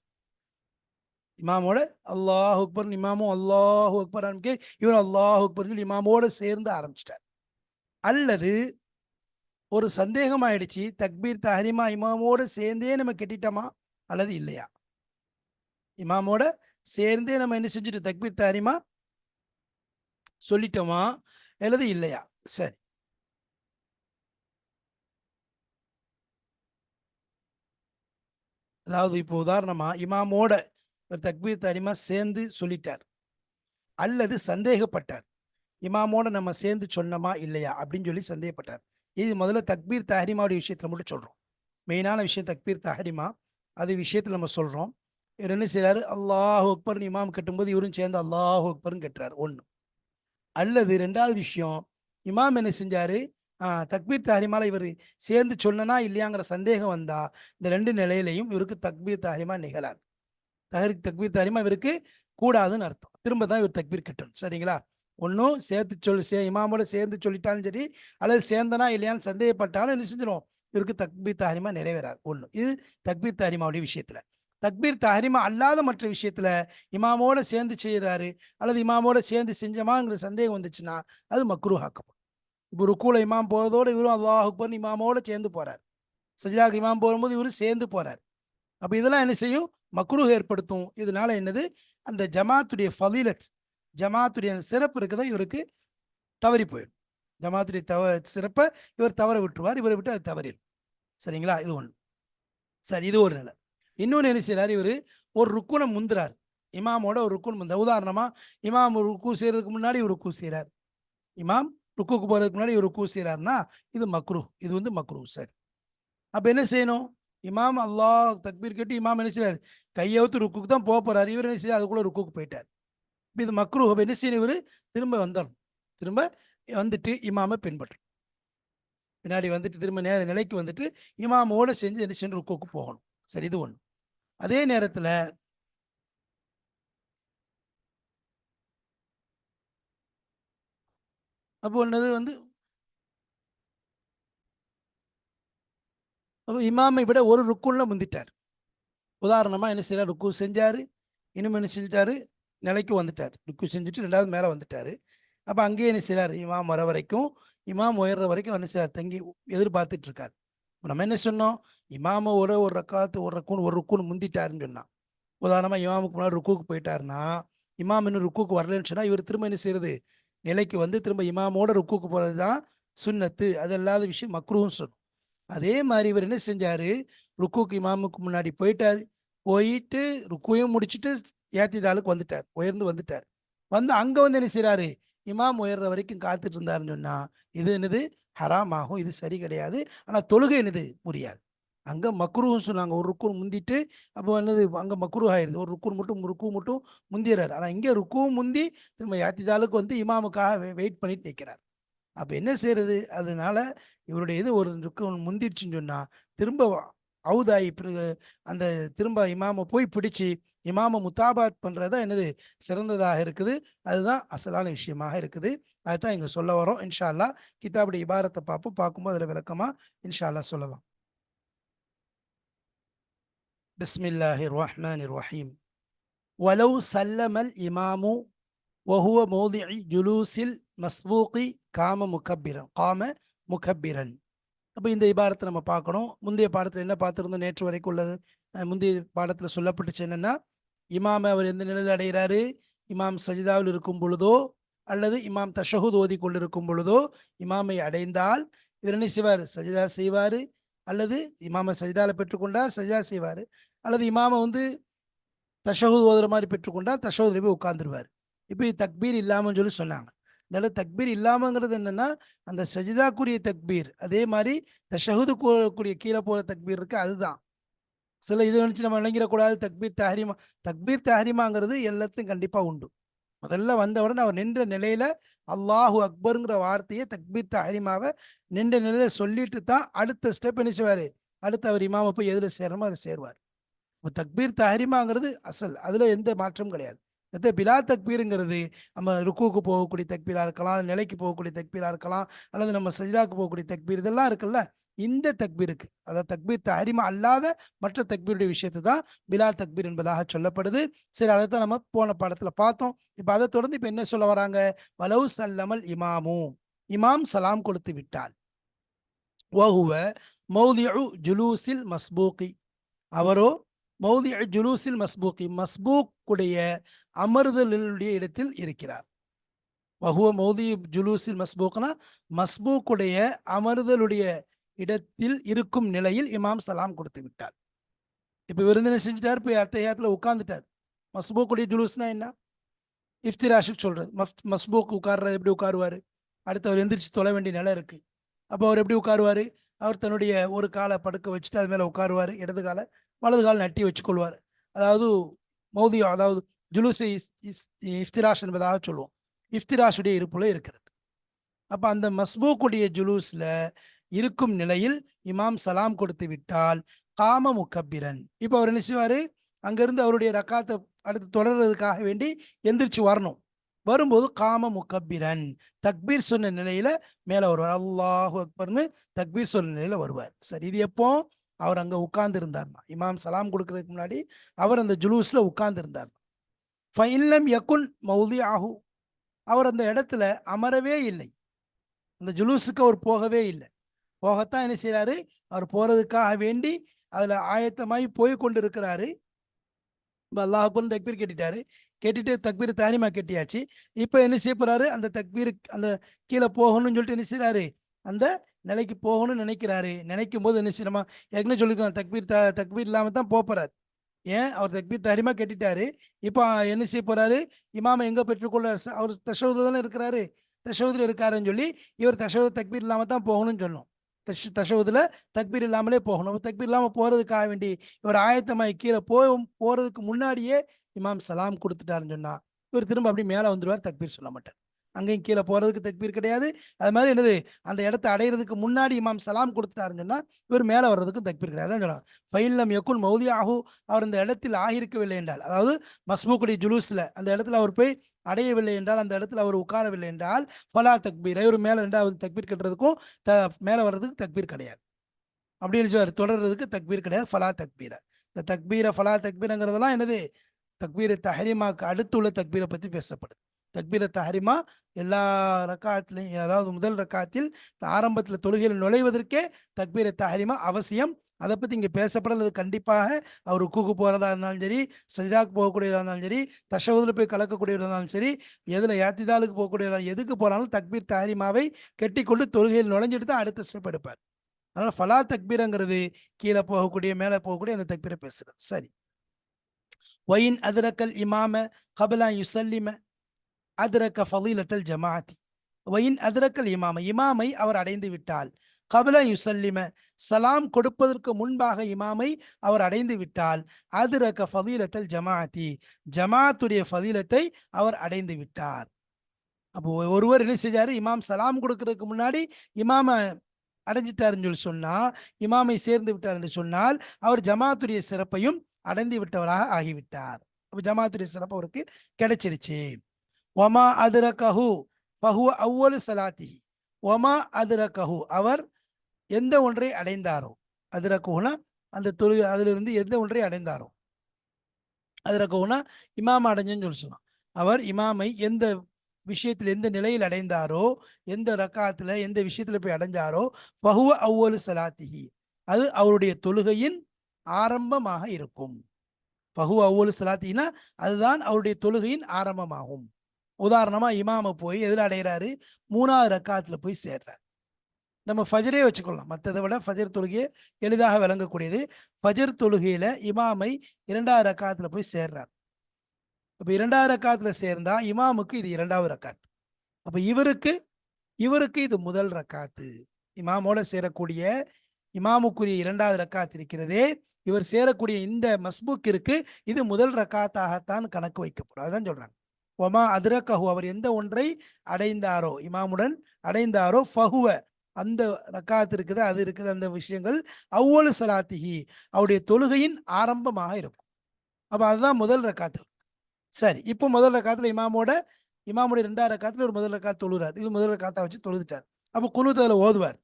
இமாமோட அல்லாஹ் அக்பர், இமாமும் அல்லாஹு அக்பர் ஆரம்பிக்க இவர் அல்லாஹ் அக்பர் இமாமோட சேர்ந்து ஆரம்பிச்சிட்டார். அல்லது ஒரு சந்தேகம் ஆயிடுச்சு, தக்பீர் தஹரிமா இமாமோட சேர்ந்தே நம்ம கெட்டிட்டோமா அல்லது இல்லையா, இமாமோட சேர்ந்தே நம்ம என்ன செஞ்சுட்டு தக்பீர் தஹரிமா சொல்லிட்டோமா அல்லது இல்லையா. சரி, அதாவது இப்போ உதாரணமா இமாமோட ஒரு தக்பீர் தஹரிமா சேர்ந்து சொல்லிட்டார் அல்லது சந்தேகப்பட்டார், இமாமோட நம்ம சேர்ந்து சொன்னோமா இல்லையா அப்படின்னு சொல்லி சந்தேகப்பட்டார். இது முதல்ல தக்பீர் தஹரிமாவுடைய விஷயத்துல மட்டும் சொல்றோம். மெயினான விஷயம் தக்பீர் தஹரிமா, அது விஷயத்துல நம்ம சொல்றோம். இவர் என்ன செய்யறாரு, அல்லாஹு அக்பர்னு இமாம் கட்டும்போது இவரும் சேர்ந்து அல்லாஹு அக்பர்னு கட்டுறாரு ஒண்ணு. அல்லது ரெண்டாவது விஷயம், இமாம் என்ன செஞ்சாரு, தக்பீர் தஹரிமால இவர் சேர்ந்து சொன்னனா இல்லையாங்கிற சந்தேகம் வந்தா இந்த ரெண்டு நிலையிலையும் இவருக்கு தக்பீர் தஹரிமா நிகழாது. தக்பீர் தஹரிமா இவருக்கு கூடாதுன்னு அர்த்தம். திரும்ப தான் இவர் தக்பீர் கட்டணும். சரிங்களா, ஒன்றும் சேர்த்து இமாமோட சேர்ந்து சொல்லிட்டாலும் சரி, அல்லது சேர்ந்தனா இல்லையான்னு சந்தேகப்பட்டாலும் என்ன செஞ்சிடும், இவருக்கு தக்பீர் தஹரிமா நிறைவேறாது. ஒன்று இது தக்பீர் தஹரிமாவுடைய விஷயத்துல. தக்பீர் தஹரிமா அல்லாத மற்ற விஷயத்துல இமாமோட சேர்ந்து செய்யறாரு அல்லது இமாமோட சேர்ந்து செஞ்சமாங்கிற சந்தேகம் வந்துச்சுன்னா அது மக்ரூஹ் ஆக்கப்படும். இப்போ ருக்கூல இமாம் போறதோடு இவரும் அல்லாஹ் அக்பர் இமாமோட சேர்ந்து போறார், சஜிதாக்கு இமாம் போகும்போது இவரும் சேர்ந்து போறார். அப்ப இதெல்லாம் என்ன செய்யும், மக்ரூஹ் ஏற்படுத்தும். இதனால என்னது, அந்த ஜமாத்துடைய ஃபலீலத், ஜமாத்துடைய சிறப்பு இருக்குதா இவருக்கு தவறி போயிடும். ஜமாத்துடைய சிறப்பை இவர் தவற விட்டுருவார், இவரை விட்டு அது தவறிடும். சரிங்களா, இது ஒன்று. சரி, இது ஒரு நிலை. இன்னொன்று என்ன செய்யறாரு, இவர் ஒரு ருக்குனை முந்துறார், இமாமோட ஒரு ருக்குன் முந்த. உதாரணமா இமாம் ருக்கு செய்யறதுக்கு முன்னாடி ஒரு ருக்கு செய்யறார், இமாம் ருக்குக்கு போறதுக்கு முன்னாடி ஒரு ருக்கு செய்யறாருன்னா இது மக்ரூஹ், இது வந்து மக்ரூஹ். சரி, அப்ப என்ன செய்யணும், இமாம் அல்லாஹ் தக்பீர் கட்டி இமாம் என்ன செய்யறாரு, கையவுத்து ருக்குக்கு தான் போக போறாரு, இவர் என்ன செய்ய அதுக்குள்ள ருக்குக்கு போயிட்டார். இது மக்ரூஹ். என்ன செய்யணும்? இவர் திரும்ப வந்துடணும். திரும்ப வந்துட்டு இமாமை பின்பற்றணும். பின்னாடி வந்துட்டு திரும்ப நேர நிலைக்கு வந்துட்டு இமாமோட செஞ்சு என்ன சென்று ருக்குக்கு போகணும். சரி, இது ஒன்று. அதே நேரத்தில் அப்போ ஒன்னது வந்து அப்போ இமாமை விட ஒரு ருக்குன்ல முந்திட்டார். உதாரணமாக என்ன செய்யறார்? ருக்கு செஞ்சார், இனிமே என்ன செஞ்சிட்டாரு? நிலைக்கு வந்துட்டார். ருக்கு செஞ்சுட்டு ரெண்டாவது மேலே வந்துட்டார். அப்போ அங்கேயே என்ன செய்யறார்? இமாம் வர வரைக்கும், இமாம் உயர்ற வரைக்கும் என்ன செய்யறார்? தங்கி எதிர்பார்த்துட்டு இருக்கார். நம்ம என்ன சொன்னோம்? இமாமோட ஒரு ரக்காத்து ஒரு ரக்குன்னு ஒரு ருக்குன்னு முந்திட்டாருன்னு சொன்னான். உதாரணமாக இமாமுக்கு முன்னாடி ருக்குக்கு போயிட்டாருன்னா, இமாம் இன்னும் ருக்குக்கு வரலன்னு சொன்னால் இவர் திரும்ப என்ன செய்யறது? நிலைக்கு வந்து திரும்ப இமாமோட ருக்குக்கு போகிறது தான் சுன்னத்து. அது இல்லாத விஷயம் மக்ரூன்னு சொன்னோம். அதே மாதிரி இவர் என்ன செஞ்சாரு? ருக்குக்கு இமாமுக்கு முன்னாடி போயிட்டாரு. போயிட்டு ருக்குவையும் முடிச்சுட்டு ஏத்திதாளுக்கு வந்துட்டார். உயர்ந்து வந்துட்டார். வந்து அங்க வந்து என்ன செய்யறாரு? இமாம் உயர்ற வரைக்கும் காத்துட்டு இருந்தாருன்னு சொன்னா இது என்னது? ஹராம் ஆகும். இது சரி கிடையாது. ஆனா தொழுகை என்னது? முடியாது. அங்க மக்ரூன்னு சொன்னாங்க. ஒரு ருக்கு முந்திட்டு அப்போ என்னது? அங்க மக்ரூ ஆயிருது. ஒரு ருக்கு மட்டும் முந்திடுறாரு. ஆனா இங்க ருக்குவும் முந்தி திரும்ப ஏத்திதாளுக்கு வந்து இமாமுக்காக வெயிட் பண்ணிட்டு நிற்கிறார். அப்போ என்ன செய்யறது? அதனால இவருடைய இது ஒரு முந்திடுச்சுன்னு சொன்னா திரும்ப அவுதாயி அந்த திரும்ப இமாமை போய் பிடிச்சி இமாமை முத்தாபாத் பண்றதா என்னது? சிறந்ததாக இருக்குது. அதுதான் அசலான விஷயமாக இருக்குது. அதுதான் இங்க சொல்ல வரோம். இன்ஷா அல்லா கிதாபுடைய இபாரத்தை பார்ப்போம். பார்க்கும்போது அதில் விளக்கமா இன்ஷா அல்லா சொல்லலாம். பிஸ்மில்லாஹிர் ரஹ்மானிர் ரஹீம். வலவ் சல்லமல் இமாமு வஹுவ மௌதிஇ ஜுலூசில் மஸ்பூகி காம முகப்பிரன். அப்போ இந்த இபாரத்தை நம்ம பார்க்கணும். முந்தைய பாடத்தில் என்ன பார்த்துருந்தோம்? நேற்று வரைக்கும் உள்ளது. முந்தைய பாடத்தில் சொல்லப்பட்டுச்சு என்னன்னா, இமாமை அவர் எந்த நிலையில் அடைகிறாரு? இமாம் சஜிதாவில் இருக்கும் பொழுதோ அல்லது இமாம் தஷஹுத் ஓதி கொண்டிருக்கும் பொழுதோ இமாமை அடைந்தால் இவர் என்ன செய்வார்? சஜிதா செய்வார். அல்லது இமாமை சஜிதாவில் பெற்றுக்கொண்டால் சஜிதா செய்வார். அல்லது இமாமை வந்து தஷஹுத் ஓதுற மாதிரி பெற்றுக்கொண்டால் தஷஹுத்ல போய் உட்கார்ந்துருவார். இப்போ தக்பீர் இல்லாமல் சொல்லி சொன்னாங்க. இதனால தக்பீர் இல்லாமங்கிறது என்னன்னா, அந்த சஜிதாக்குரிய தக்பீர், அதே மாதிரி தஷஹுது கூடிய கீழே போகிற தக்பீர் இருக்கு, அதுதான். சில இது நினச்சி நம்ம விளங்கிடக்கூடாது. தக்பீர் தஹரிமாங்கிறது எல்லாத்துலையும் கண்டிப்பாக உண்டு. முதல்ல வந்த உடனே அவர் நின்ற நிலையில அல்லாஹு அக்பருங்கிற வார்த்தையை தக்பீர் தஹரிமாவை நின்ற நிலையில சொல்லிட்டு தான் அடுத்த ஸ்டெப் என்ன செய்வார்? அடுத்து அவர் இமாமை போய் எதில் சேரணுமோ அதை சேருவார். தக்பீர் தஹரிமாங்கிறது அசல், அதுல எந்த மாற்றமும் கிடையாது. பிலா தக்பீருங்கிறது நம்ம ருக்குவுக்கு போகக்கூடிய தக்பீரா இருக்கலாம், நிலைக்கு போகக்கூடிய தக்பீரா இருக்கலாம், அல்லது நம்ம சஜிதாக்கு போகக்கூடிய தக்பீர், இதெல்லாம் இருக்குல்ல. இந்த தக்பீருக்கு, அதாவது தக்பீர் தஹரிமா அல்லாத மற்ற தக்பீருடைய விஷயத்தை தான் பிலா தக்பீர் என்பதாக சொல்லப்படுது. சரி, அதைத்தான் நம்ம போன பாடத்துல பார்த்தோம். இப்ப அதை தொடர்ந்து இப்ப என்ன சொல்ல வராங்க? வலவு சல்லமல் இமாமு, இமாம் சலாம் கொடுத்து விட்டால், வஹுவ மௌதிஉ ஜுலூசில் மஸ்பூகி, அவரோ மௌதி ஜுலூசில் மஸ்பூக்கி, மஸ்பூக்குடைய அமர்தலுடைய இடத்தில் இருக்கிறார். வஹுவ மௌதி ஜுலூசில் மஸ்பூக்னா மஸ்பூக்குடைய அமர்தலுடைய இடத்தில் இருக்கும் நிலையில் இமாம் சலாம் கொடுத்து விட்டார். இப்போ விருந்தினை செஞ்சுட்டார், போய் அத்தையாத்துல உட்கார்ந்துட்டார். மஸ்பூக்குடைய ஜுலூஸ்னா என்ன? இஃப்திராஷுக்கு சொல்றது. மஸ்பூக் உட்கார்றது எப்படி உட்காருவாரு? அடுத்து அவர் எந்திரிச்சு தொலை வேண்டிய நிலை இருக்கு. அப்போ அவர் எப்படி உட்காருவார்? அவர் தன்னுடைய ஒரு காலை படுக்க வச்சுட்டு அது மேலே உட்காருவார். இடது காலை வலது கால் நட்டி வச்சுக்கொள்வார். அதாவது மௌதியம், அதாவது ஜுலூசை இஃப்திராஷ் என்பதாக சொல்லுவோம். இஃப்திராஷுடைய இருப்புல இருக்கிறது. அப்போ அந்த மஸ்பூக்குடைய ஜுலூஸில் இருக்கும் நிலையில் இமாம் சலாம் கொடுத்து விட்டால் காம முக்கப்பிரன். இப்போ அவர் என்ன செய்வார்? அங்கேருந்து அவருடைய ரக்காத்தை அடுத்து தொடர்றதுக்காக வேண்டி எந்திரிச்சு வரணும். வரும்போது காம முக்கப்பிரன், தக்பீர் சொன்ன நிலையில மேல வருவார். அல்லாஹு அக்பர்னு தக்பீர் சொன்ன நிலையில வருவார். சரி, இது எப்போ? அவர் அங்க உட்கார்ந்து இருந்தார்னா, இமாம் சலாம் கொடுக்கறதுக்கு முன்னாடி அவர் அந்த ஜுலூஸ்ல உட்கார்ந்து இருந்தார். ஃபைன்லம் யகுன் மௌதி ஆஹு, அவர் அந்த இடத்துல அமரவே இல்லை. அந்த ஜுலூஸுக்கு அவர் போகவே இல்லை. போகத்தான் என்ன செய்யறாரு? அவர் போறதுக்காக வேண்டி அதுல ஆயத்தமாகி போய் கொண்டு இருக்கிறாரு. அல்லாஹ் தக்பீர் கேட்டுட்டாரு. கேட்டுட்டு தக்பீர் தாரிமா கட்டியாச்சு. இப்போ என்ன செய்ய போறாரு? அந்த தக்பீர் அந்த கீழே போகணும்னு சொல்லிட்டு என்ன செய்யறாரு? அந்த நிலைக்கு போகணும்னு நினைக்கிறாரு. நினைக்கும் போது என்ன செய்யணுமா? ஏற்கனவே சொல்லியிருக்கோம், தக்பீர் இல்லாமல் தான் போறாரு. ஏன்? அவர் தக்பீர் தாரிமா கட்டிட்டாரு. இப்போ என்ன செய்ய போறாரு? இமாம எங்க பெற்றுக்கொள்ள? அவர் தஷவுது தானே இருக்கிறாரு. தஷவுதுல இருக்காருன்னு சொல்லி இவர் தஷவுது தக்பீர் இல்லாமல் தான் போகணும்னு சொல்லணும். தஷவுதுல தக்பீர் இல்லாமலே போகணும். தக்பீர் இல்லாமல் போறதுக்காக வேண்டி இவர் ஆயத்தமாய் கீழே போறதுக்கு முன்னாடியே இமாம் சலாம் கொடுத்துட்டாருன்னு சொன்னா இவர் திரும்ப அப்படி மேலே வந்துடுவார், தக்பீர் சொல்ல மாட்டார். அங்கேயும் கீழே போகிறதுக்கு தக்பீர் கிடையாது. அது மாதிரி என்னது, அந்த இடத்த அடையிறதுக்கு முன்னாடி இமாம் சலாம் கொடுத்துட்டாருங்கன்னா இவர் மேலே வர்றதுக்கும் தக்பீர் கிடையாது. அதான் சொல்லுவாங்க ஃபைல்லம் யக்குன் மௌதி ஆகு, அவர் இந்த இடத்தில் ஆகியிருக்கவில்லை என்றால், அதாவது மஸ்பூக்குடி ஜுலூஸில் அந்த இடத்துல அவர் போய் அடையவில்லை என்றால், அந்த இடத்துல அவர் உட்காரவில்லை என்றால் ஃபலா தக்பீர், இவர் மேலே ரெண்டாவது தக்பீர் கட்டுறதுக்கும் மேலே வர்றதுக்கு தக்பீர் கிடையாது. அப்படின்னு சொல்லி தொடர்றதுக்கு தக்பீர் கிடையாது, ஃபலா தக்பீரை. இந்த தக்பீரை ஃபலா தக்பீரங்கிறதெல்லாம் என்னது, தக்பீரை தஹரிமாக்கு அடுத்து உள்ள தக்பீரை பற்றி பேசப்படுது. தக்பீரை தஹரிமா எல்லா ரக்காத்திலையும், அதாவது முதல் ரக்காத்தில் ஆரம்பத்தில் தொழுகையில் நுழைவதற்கே தக்பீரை தஹரிமா அவசியம். அதை பற்றி இங்கே பேசப்படுறது கண்டிப்பாக அவர் ருக்குக்கு போகிறதா இருந்தாலும் சரி, சஜிதாக்கு போகக்கூடியதாக இருந்தாலும் சரி, தஷவுதில் போய் கலக்கக்கூடியதாக இருந்தாலும் சரி, எதில் யாத்திதாலுக்கு போகக்கூடியதா எதுக்கு போனாலும் தக்பீர் தஹரிமாவை கெட்டிக்கொண்டு தொழுகையில் நுழைஞ்சிட்டு தான் அடுத்த ஸ்டெப் எடுப்பார். அதனால் ஃபலா தக்பீரங்கிறது கீழே போகக்கூடிய மேலே போகக்கூடிய அந்த தக்பீரை பேசுறது. சரி. ஒயின் அதிரக்கல் இமாம கபலா யுசல்லிம அதிரக்க ஃபலீலத்தல் ஜமாஅத்தி. ஒயின் அதிரக்கல் இமாம, இமாமை அவர் அடைந்து விட்டால், கபல யுசல்லிம சலாம் கொடுப்பதற்கு முன்பாக இமாமை அவர் அடைந்து விட்டால், அதிரக்க ஃபலீலத்தல் ஜமாஅத்தி ஜமாத்துடைய ஃபலீலத்தை அவர் அடைந்து விட்டார். அப்போ ஒருவர் என்ன செஞ்சாரு, இமாம் சலாம் கொடுக்கறதுக்கு முன்னாடி இமாம அடைஞ்சிட்டாருன்னு சொல்லி சொன்னால், இமாமை சேர்ந்து விட்டார் என்று சொன்னால் அவர் ஜமாத்துடைய சிறப்பையும் அடைந்து விட்டவராக ஆகிவிட்டார். அப்போ ஜமாத்துடைய சிறப்பு அவருக்கு கிடைச்சிருச்சு. ஒமா அதிரகஹு ஃபஹுவ அவ்வலு சலாத்திஹி. ஒமா அதிரகஹு, அவர் எந்த ஒன்றை அடைந்தாரோ, அதிரகஹுனா அந்த தொழுகை, அதிலிருந்து எந்த ஒன்றை அடைந்தாரோ, அதிரகஹுனா இமாம் அடைஞ்சுன்னு சொல்லி சொன்னான். அவர் இமாமை எந்த விஷயத்தில் எந்த நிலையில் அடைந்தாரோ, எந்த ரக்காத்தில் எந்த விஷயத்தில் போய் அடைஞ்சாரோ, ஃபஹுவ அவ்வலு சலாத்திஹி, அது அவருடைய தொழுகையின் ஆரம்பமாக இருக்கும். ஃபஹுவ அவ்வலு சலாத்தினா அதுதான் அவருடைய தொழுகையின் ஆரம்பமாகும். உதாரணமா இமாம போய் எதில் அடைகிறாரு, மூணாவது ரக்காத்துல போய் சேர்றார். நம்ம ஃபஜரே வச்சுக்கொள்ளலாம், மற்றதை விட ஃபஜர் தொழுகையை எளிதாக விளங்கக்கூடியது. ஃபஜர் தொழுகையில இமாமை இரண்டாவது ரக்காத்துல போய் சேர்றார். அப்ப இரண்டாவது ரக்காத்துல சேர்ந்தா இமாமுக்கு இது இரண்டாவது ரக்காத். அப்ப இவருக்கு இது முதல் ரக்காத்து. இமாமோட சேரக்கூடிய, இமாமுக்குரிய இரண்டாவது ரக்காத் இருக்கிறதே, இவர் சேரக்கூடிய இந்த மஸ்பூக்கிற்கு இது முதல் ரக்காத்தாகத்தான் கணக்கு வைக்கப்படும். அதுதான் சொல்றாங்க. ஒமா அதிரகஹு, அவர் எந்த ஒன்றை அடைந்தாரோ, இமாமுடன் அடைந்தாரோ, ஃபஹுவ அந்த ரக்காத் இருக்குது, அது இருக்குது, அந்த விஷயங்கள் அவ்வளு சலாத்திஹி அவருடைய தொழுகையின் ஆரம்பமாக இருக்கும். அப்ப அதுதான் முதல் ரக்காத்து. சரி, இப்போ முதல் ரக்காத்துல இமாமுடைய ரெண்டாவது ரக்காத்துல ஒரு முதல் ரக்காத் தொழுகிறார். இது முதல் ரக்காத்தா வச்சு தொழுதுட்டார். அப்போ குனூத் அதில் ஓதுவார்.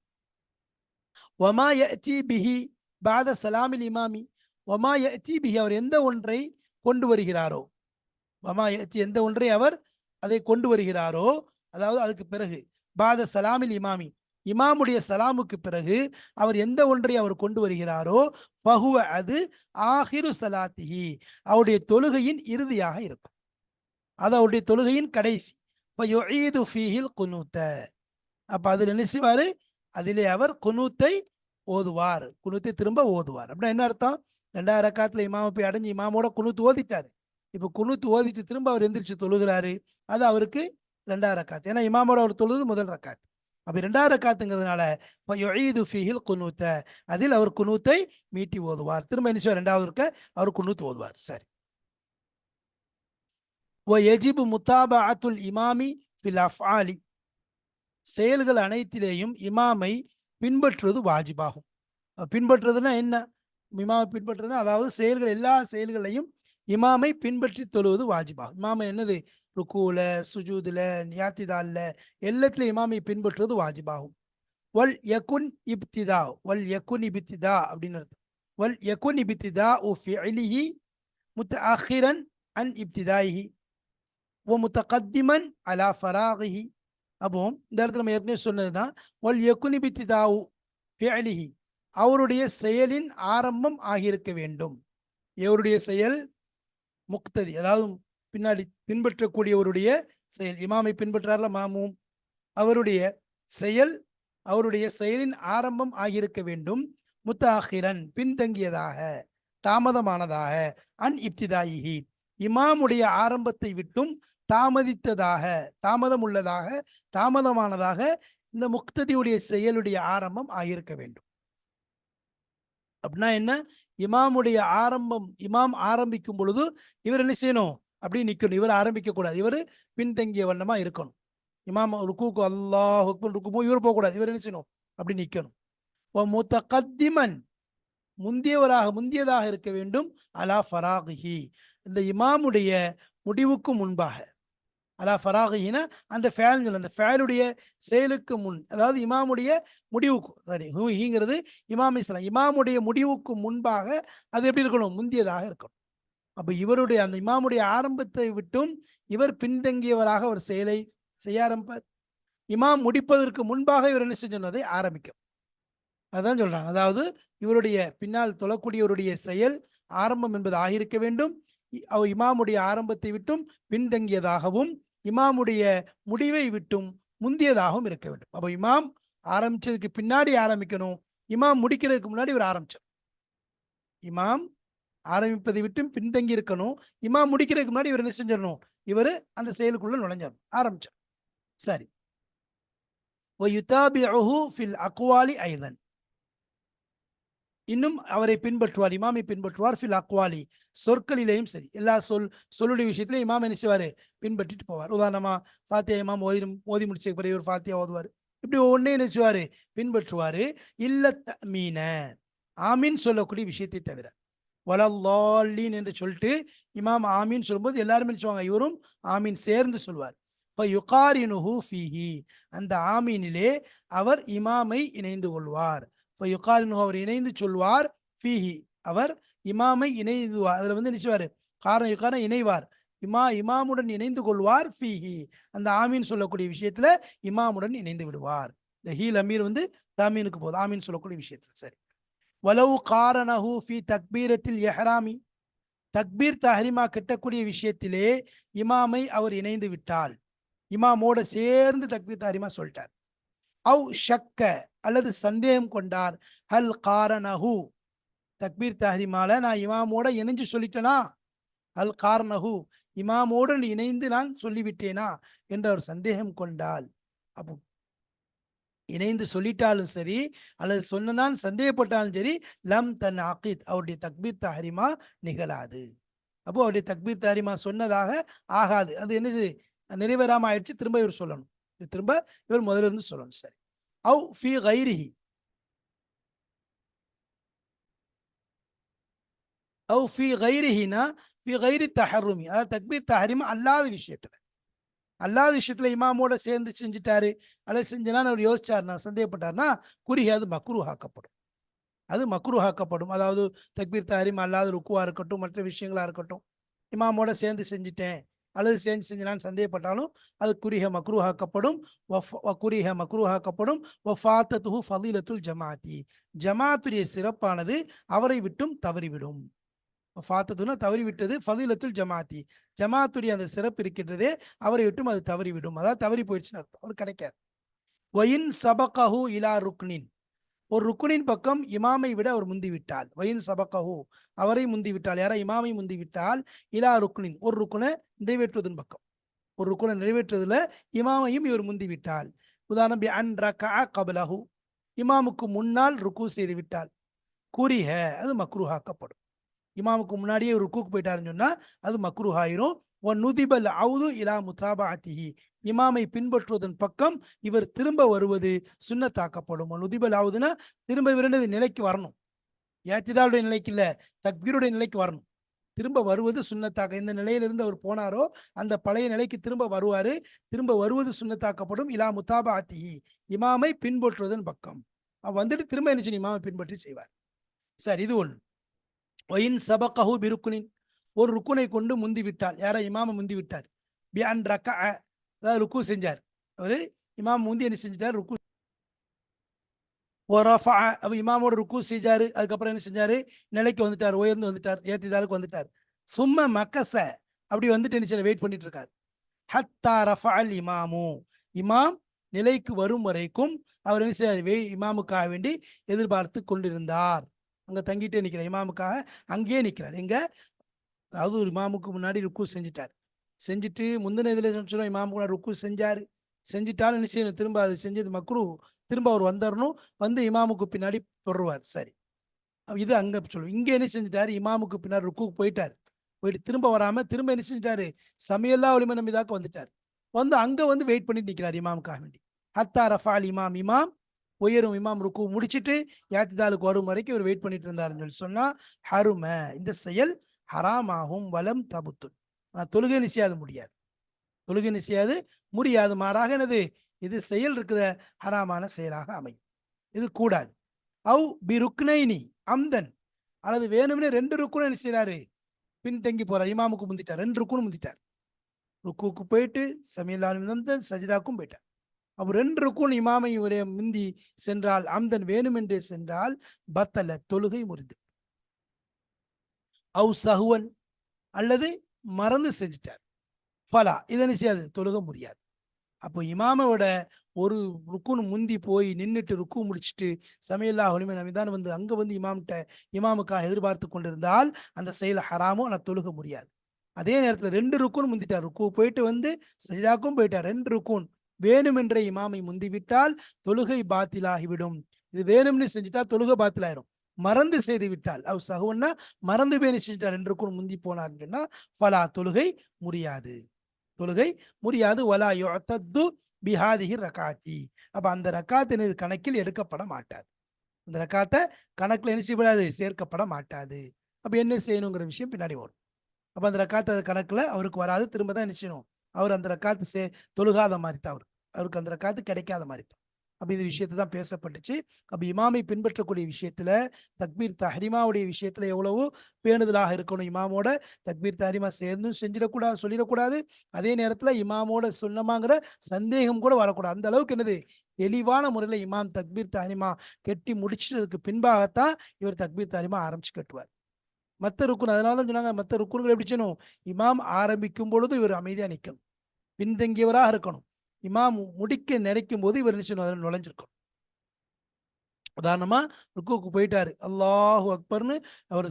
ஒமா யஅதி பிஹி பாத சலாமில் இமாமி. ஒமா யஅதி பிஹி, அவர் எந்த ஒன்றை கொண்டு வருகிறாரோ, வமா யஅதி எந்த ஒன்றை அவர் அதை கொண்டு வருகிறாரோ, அதாவது அதுக்கு பிறகு பாத சலாமில் இமாமி, இமாமுடைய சலாமுக்கு பிறகு அவர் எந்த ஒன்றை அவர் கொண்டு வருகிறாரோ, ஃபஹுவ அது ஆஹிரு சலாத்திஹி அவருடைய தொழுகையின் இறுதியாக இருக்கும். அது அவருடைய தொழுகையின் கடைசி. ஃபயுஈது ஃபீஹில் குனூத்த, அப்ப அதில் என்ன செய்வாரு, அதிலே அவர் குனூத்தை ஓதுவார், குனூத்தை திரும்ப ஓதுவார். அப்படின்னா என்ன அர்த்தம், ரெண்டாயிரம் ரக்காத்துல இமாம போய் அடைஞ்சு இமாமோட குனூத்து ஓதிட்டாரு. இப்போ குனூத்து ஓதிட்டு திரும்ப அவர் எந்திரிச்சு தொழுகிறாரு, அது அவருக்கு ரெண்டாயிரம் ரக்காத். ஏன்னா இமாமோட அவர் தொழுது முதல் ரக்காத். அப்ப ரெண்டாயிரம் ரக்காத்துங்கிறதுனால யுஈது ஃபீஹில் குனூத்த, அதில் அவர் குனூத்தை மீட்டி ஓதுவார். திரும்ப என்ன செய்வார், ரெண்டாவது இருக்க அவர் குனூத்து ஓதுவார். சரி. வயஜிபு முத்தாபஅத்துல் இமாமி ஃபில் அஃஆலி, செயல்கள் அனைத்திலேயும் இமாமை பின்பற்றுவது வாஜிபாகும். பின்பற்றுறதுன்னா என்ன, இமாமை பின்பற்றுறதுன்னா அதாவது செயல்கள், எல்லா செயல்களையும் இமாமை பின்பற்றி தொழுவது வாஜிபாகும். இமாமை என்னது, ருக்கூல, சுஜூதுல, நியாத்திதால்ல, எல்லாத்திலும் இமாமை பின்பற்றுவது வாஜிபாகும். வல் யகுன் இப்திதா, வல் யகுன் இப்திதா அப்படின்னு அர்த்தம். வல் யகுன் இப்திதா ஃபிஅலிஹி முத்தஅখিরান அன் இப்திதாயிஹி வ முத்தகத்திமன் அலா ஃபராகிஹி. அப்போ இந்த இடத்துல நம்ம ஏற்கனவே சொன்னதுதான், வல் யகுன் இப்திதா ஃபிஅலிஹி அவருடைய செயலின் ஆரம்பம் ஆகியிருக்க வேண்டும். எவருடைய செயல், முக்ததி, அதாவது பின்னாடி பின்பற்றக்கூடியவருடைய செயல். இமாமை பின்பற்றார்ல மாமூம், அவருடைய செயல், அவருடைய செயலின் ஆரம்பம் ஆகியிருக்க வேண்டும். முத்தஅখিরাன் பின்தங்கியதாக, தாமதமானதாக, அன் இப்திதாயிஹி இமாமுடைய ஆரம்பத்தை விட்டும் தாமதித்ததாக, தாமதம் உள்ளதாக, தாமதமானதாக இந்த முக்ததியுடைய செயலுடைய ஆரம்பம் ஆகியிருக்க வேண்டும். அப்படின்னா என்ன, இமாமுடைய ஆரம்பம், இமாம் ஆரம்பிக்கும் பொழுது இவர் என்ன செய்யணும், அப்படி நிக்கணும். இவர் ஆரம்பிக்க கூடாது. இவர் பின்தங்கிய வண்ணமா இருக்கணும். இமாம் ருக்குக்கு அல்லாஹ் அக்பர் ருக்கு இவர் போகக்கூடாது. இவர் என்ன செய்யணும்? அப்படி நிக்கணும். முத்தகத்திமன் முந்தியதாக இருக்க வேண்டும். அலா ஃபராகிஹி இந்த இமாமுடைய முடிவுக்கு முன்பாக. அலா ஃபராகிஹினா அந்த ஃபேல் அந்த ஃபேலுடைய செயலுக்கு முன், அதாவது இமாமுடைய முடிவுக்கு, சாரி ஹீங்கிறது இமாம் இஸ்லாம், இமாமுடைய முடிவுக்கு முன்பாக அது எப்படி இருக்கணும்? முந்தியதாக இருக்கணும். அப்ப இவருடைய அந்த இமாமுடைய ஆரம்பத்தை விட்டும் இவர் பின்தங்கியவராக ஒரு செயலை செய்ய ஆரம்பிப்பார். இமாம் முடிப்பதற்கு முன்பாக இவர் என்ன செஞ்சதை ஆரம்பிக்கும். அதான் சொல்றாங்க. அதாவது இவருடைய பின்னால் தொழக்கூடியவருடைய செயல் ஆரம்பம் என்பது ஆகியிருக்க வேண்டும். இமாமுடைய ஆரம்பத்தை விட்டும் பின்தங்கியதாகவும் இமாமுடைய முடிவை விட்டும் முந்தியதாகவும் இருக்க வேண்டும். அப்போ இமாம் ஆரம்பிச்சதுக்கு பின்னாடி ஆரம்பிக்கணும். இமாம் முடிக்கிறதுக்கு முன்னாடி இவர் ஆரம்பிச்சார். இமாம் ஆரம்பிப்பதை விட்டும் பின்தங்கி இருக்கணும். இமாம் முடிக்கிறதுக்கு முன்னாடி இவர் என்ன செஞ்சிடணும்? இவர் அந்த செயலுக்குள்ள நுழைஞ்சார், ஆரம்பிச்சார். சரி. அக்வாலி ஐதன் இன்னும் அவரை பின்பற்றுவார், இமாமை பின்பற்றுவார். ஃபில் அக்வாலி சொற்களிலேயும் சரி, எல்லா சொல்லுடைய விஷயத்திலையும் இமாம் என்ன செய்வார்? பின்பற்றிட்டு போவார். உதாரணமா ஃபாத்தியா இமாம் ஓதி முடிச்ச பிறகு இவர் ஃபாத்தியா ஓதுவார். இப்படி ஒவ்வொன்னே என்ன செய்வார்? பின்பற்றுவார். இல்ல தமீன ஆமீன் சொல்லக்கூடிய விஷயத்தை தவிர. வலல்லாலீன் என்று சொல்லிட்டு இமாம் ஆமீன் சொல்லும்போது எல்லாருமே சொல்லுவாங்க, இவரும் ஆமீன் சேர்ந்து சொல்வார். இப்போ யுகாரினுஹு ஃபீஹி அந்த ஆமீனிலே அவர் இமாமை இணைந்து கொள்வார். இப்போ யுகாரினுஹு அவர் இணைந்து சொல்வார். ஃபீஹி அவர் இமாமை இணைந்துவார். அதில் வந்து நினைச்சுவார் காரணம் யுகாரம் இணைவார். இமாமுடன் இணைந்து கொள்வார். ஃபீஹி அந்த ஆமீன் சொல்லக்கூடிய விஷயத்துல இமாமுடன் இணைந்து விடுவார். இந்த ஹீல் அமீர் வந்து தாமீனுக்கு போகுது, ஆமீன் சொல்லக்கூடிய விஷயத்துல. சரி. வலவு காரணஹு ஃபி தக்பீரத்தில் எஹ்ராமி தக்பீர் தஹ்ரீமா கட்டக்கூடிய விஷயத்திலே இமாமை அவர் இணைந்து விட்டால், இமாமோட சேர்ந்து தக்பீர் தஹ்ரீமா சொல்லிட்டார். அவ் ஷக்க அல்லது சந்தேகம் கொண்டார், ஹல் காரணஹு தக்பீர் தஹ்ரீமால நான் இமாமோட இணைஞ்சு சொல்லிட்டேனா, அல் காரணஹு இமாமோடு இணைந்து நான் சொல்லிவிட்டேனா என்ற ஒரு சந்தேகம் கொண்டால், அப்போ இணைந்து சொல்லிட்டாலும் சரி அல்லது சொன்னான் சந்தேகப்பட்டாலும் சரி, லம் தன் ஆகித் அவருடைய தக்பீர் தஹ்ரீமா நிகழாது. அப்போ அவருடைய தக்பீர் தஹ்ரீமா சொன்னதாக ஆகாது. அது என்னது? நிறைவேறாம ஆயிடுச்சு. திரும்ப இவர் சொல்லணும். திரும்ப இவர் முதல்ல இருந்து சொல்லணும். சரி. அவ் ஃபி கைரிஹி அவ் ஃபி கைரிஹினா ஃபி கைரி தஹர்ருமி அதாவது தக்பீர் தஹ்ரீமா அல்லாத விஷயத்துல, அல்லாத விஷயத்துல இமாமோட சேர்ந்து செஞ்சுட்டாரு அல்லது செஞ்சனான்னு அவர் யோசிச்சாருன்னா சந்தேகப்பட்டார்னா குறிஹி அது மக்ரூஹாக்கப்படும். அது மக்ரூஹாக்கப்படும். அதாவது தக்பீர் தஹ்ரீம் அல்லாத ருக்குவா இருக்கட்டும், மற்ற விஷயங்களா இருக்கட்டும், இமாமோட சேர்ந்து செஞ்சுட்டேன் அல்லது சேர்ந்து செஞ்சனான்னு சந்தேகப்பட்டாலும் அது குறிஹ மக்ரூஹாக்கப்படும். குறிஹ மக்ரூஹாக்கப்படும். வஃபாத்தத்துஹு ஃபதீலத்துல் ஜமாஅத்தி ஜமாத்துடைய சிறப்பானது அவரை விட்டும் தவறிவிடும். ஃபாத்தத்துனா தவறிவிட்டது, ஃபதீலத்துல் ஜமாஅத்தி ஜமாத்துடைய அந்த சிறப்பு இருக்கின்றதே அவரை விட்டும் அது தவறிவிடும். அதாவது தவறி போயிடுச்சுன்னு அர்த்தம், அவர் கிடைக்காது. வயின் சபகஹு இலா ருக்னின் ஒரு ருக்குனின் பக்கம் இமாமை விட அவர் முந்திவிட்டால், வயின் சபகஹு அவரை முந்திவிட்டால், யாரா இமாமை முந்திவிட்டால், இலா ருக்குனின் ஒரு ருக்குனை நிறைவேற்றுவதன் பக்கம், ஒரு ருக்குனை நிறைவேற்றுவதில் இமாமையும் இவர் முந்திவிட்டால். உதாரணம் அன் ரகஅ கப்லஹு இமாமுக்கு முன்னால் ருக்கு செய்து விட்டால், குறிஹ அது மக்ரூஹாக்கப்படும். இமாமுக்கு முன்னாடியே ருக்குக்கு போயிட்டாருன்னு சொன்னா அது மக்ரூஹாயிரும். நுதிபல் அவுது இலா முதாபாத்திஹி இமாமை பின்பற்றுவதன் பக்கம் இவர் திரும்ப வருவது சுன்னத்தாக்கப்படும். நுதிபல் அவுதுனா திரும்ப இரண்டு நிலைக்கு வரணும். ஏத்திதாளுடைய நிலைக்கு இல்ல, தக்பீருடைய நிலைக்கு வரணும். திரும்ப வருவது சுன்னத்தாக்க. இந்த நிலையிலிருந்து அவர் போனாரோ அந்த பழைய நிலைக்கு திரும்ப வருவாரு. திரும்ப வருவது சுன்னத்தாக்கப்படும். இலா முதாபாத்திஹி இமாமை பின்பற்றுவதன் பக்கம் வந்துட்டு திரும்ப என்ன செய்யணும்? இமாமை பின்பற்றி செய்வார். சரி, இது ஒன்று. ஒயின் சபகஹு பிருக்குனின் ஒரு ருக்குனை கொண்டு முந்தி விட்டால், யாரா இமாம முந்தி விட்டார். பி அன் ரகஅ அதாவது ருக்கு செஞ்சார். அவரு இமாம் முந்தி என்ன செஞ்சிட்டார்? ருக்கு. ரஃபஅ அப்ப இமாமோட ருக்கு செஞ்சாரு. அதுக்கப்புறம் என்ன செஞ்சாரு? நிலைக்கு வந்துட்டார், உயர்ந்து வந்துட்டார், ஏத்திதாலுக்கு வந்துட்டார். சும்ம மக்கச அப்படி வந்துட்டு என்ன செய்ய வெயிட் பண்ணிட்டு இருக்கார். ஹத்தா ரஃபஅல் இமாமு இமாம் நிலைக்கு வரும் வரைக்கும் அவர் என்ன செய்ய இமாமுக்காக வேண்டி எதிர்பார்த்து கொண்டிருந்தார். அங்க தங்கிட்டே நிற்கிறார், இமாமுக்காக அங்கேயே நிற்கிறார். எங்க? அதாவது ஒரு இமாமுக்கு முன்னாடி ருக்கு செஞ்சுட்டார். செஞ்சுட்டு முந்தின இதில் சொல்லுவோம் இமாமுக்கு முன்னாடி ருக்கு செஞ்சார். செஞ்சுட்டாலும் என்ன செய்யணும்? திரும்ப அது செஞ்சது மக்ரூ. திரும்ப அவர் வந்துடணும், வந்து இமாமுக்கு பின்னாடி தொடருவார். சரி, இது அங்கே சொல்லுவோம். இங்கே என்ன செஞ்சுட்டார்? இமாமுக்கு பின்னாடி ருக்குக்கு போயிட்டார். போயிட்டு திரும்ப வராம திரும்ப என்ன செஞ்சிட்டாரு, சமியல்லா ஒலிம நம்பிதாக்க வந்துட்டார். வந்து அங்க வந்து வெயிட் பண்ணிட்டு நிக்கிறார் இமாமுக்காக வேண்டி. ஹத்தா ரஃபால் இமாம், இமாம் உயரும் இமாம் ருக்கு முடிச்சிட்டு யாத்திதாலுக்கு வரும் வரைக்கும் இவர் வெயிட் பண்ணிட்டு இருந்தாருன்னு சொல்லி சொன்னா, ஹரும இந்த செயல் ஹராமாகும், வலம் தபுத்து தொழுகை நிச்சயாது முடியாது, தொழுகை நிச்சயாது முடியாது. மாறாக என்னது, இது செயல் இருக்குத ஹராமான செயலாக அமையும், இது கூடாது. அவு பி ருக்னைனி அம்தன், அல்லது வேணும்னே 2 ருக்குன்னு என்ன செய்றாரு, பின்தங்கி போறார், இமாமுக்கு முந்திட்டார், 2 ருக்குன்னு முந்திட்டார். ருக்குவுக்கு போயிட்டு சமீலான சஜிதாக்கும் போயிட்டார். அப்ப 2 ருக்குன் இமாமை உடைய முந்தி சென்றால், அம்தன் வேணுமென்றே சென்றால், பத்தல தொழுகை முறிந்து. அவு சஹுவன் அல்லது மறந்து செஞ்சிட்டார், ஃபலா இதை என்ன செய்யாது, தொழுக முடியாது. அப்போ இமாமோட ஒரு ருக்குன்னு முந்தி போய் நின்றுட்டு ருக்கு முடிச்சுட்டு சமையல்லா ஒளிமை நமிதான் வந்து அங்க வந்து இமாமுக்காக எதிர்பார்த்து கொண்டிருந்தால் அந்த செயல் ஹராமோ, ஆனால் தொழுக முடியாது. அதே நேரத்தில் 2 ருக்குன்னு முந்திட்டார், ருக்கு போயிட்டு வந்து சஜிதாக்கும் போயிட்டார், 2 ருக்குன் வேணுமென்றே இமாமை முந்திவிட்டால் தொழுகை பாத்திலாகிவிடும். இது வேணும்னு செஞ்சுட்டா தொழுகை பாத்திலாயிரும். மறந்து செய்து விட்டால் அவ் சகுவன்னா மறந்து பேணி செஞ்சுட்டா 2 ருக்குன் முந்தி போனார்னு சொன்னா ஃபலா தொழுகை முடியாது, தொழுகை முடியாது. வலா யுஅத்தது பிஹாதிஹி ரகாத்தி, அப்ப அந்த ரக்காத்தின் கணக்கில் எடுக்கப்பட மாட்டாது, அந்த ரக்காத்தை கணக்கில் என்ன செய்யப்படாது, சேர்க்கப்பட மாட்டாது. அப்ப என்ன செய்யணுங்கிற விஷயம் பின்னாடி வரும். அப்ப அந்த ரக்காத்து கணக்குல அவருக்கு வராது, திரும்ப தான் என்ன செய்யணும், அவர் அந்த ரக்காத்து தொழுகாத மாதிரி தான், அவருக்கு அந்த ரக்காத்து கிடைக்காத மாதிரி தான். அப்ப இந்த விஷயத்தை தான் பேசப்பட்டுச்சு. அப்ப இமாமை பின்பற்றக்கூடிய விஷயத்துல தக்பீர் தஹ்ரிமாவுடைய விஷயத்துல எவ்வளவோ பேணுதலாக இருக்கணும். இமாமோட தக்பீர் தஹ்ரிமா சேர்ந்தும் செஞ்சிடக்கூடாது, சொல்லிடக்கூடாது. அதே நேரத்துல இமாமோட சொன்னமாங்கிற சந்தேகம் கூட வரக்கூடாது. அந்த அளவுக்கு என்னது, தெளிவான முறையில் இமாம் தக்பீர் தஹ்ரிமா கெட்டி முடிச்சதுக்கு பின்பாகத்தான் இவர் தக்பீர் தஹ்ரிமா ஆரம்பிச்சு கட்டுவார். மற்ற ருக்குன் அதனால தான் சொன்னாங்க, மற்ற ருக்குன்கள் எப்படி செய்யணும், இமாம் ஆரம்பிக்கும் பொழுது இவர் அமைதியா நிற்கணும், பின்தங்கியவராக இருக்கணும். இமாம் முடிக்க நினைக்கும் போது இவர் நினைச்சணும், அதில் நுழைஞ்சிருக்கணும். உதாரணமா ருக்குவுக்கு போயிட்டாரு, அல்லாஹு அக்பர்னு அவர்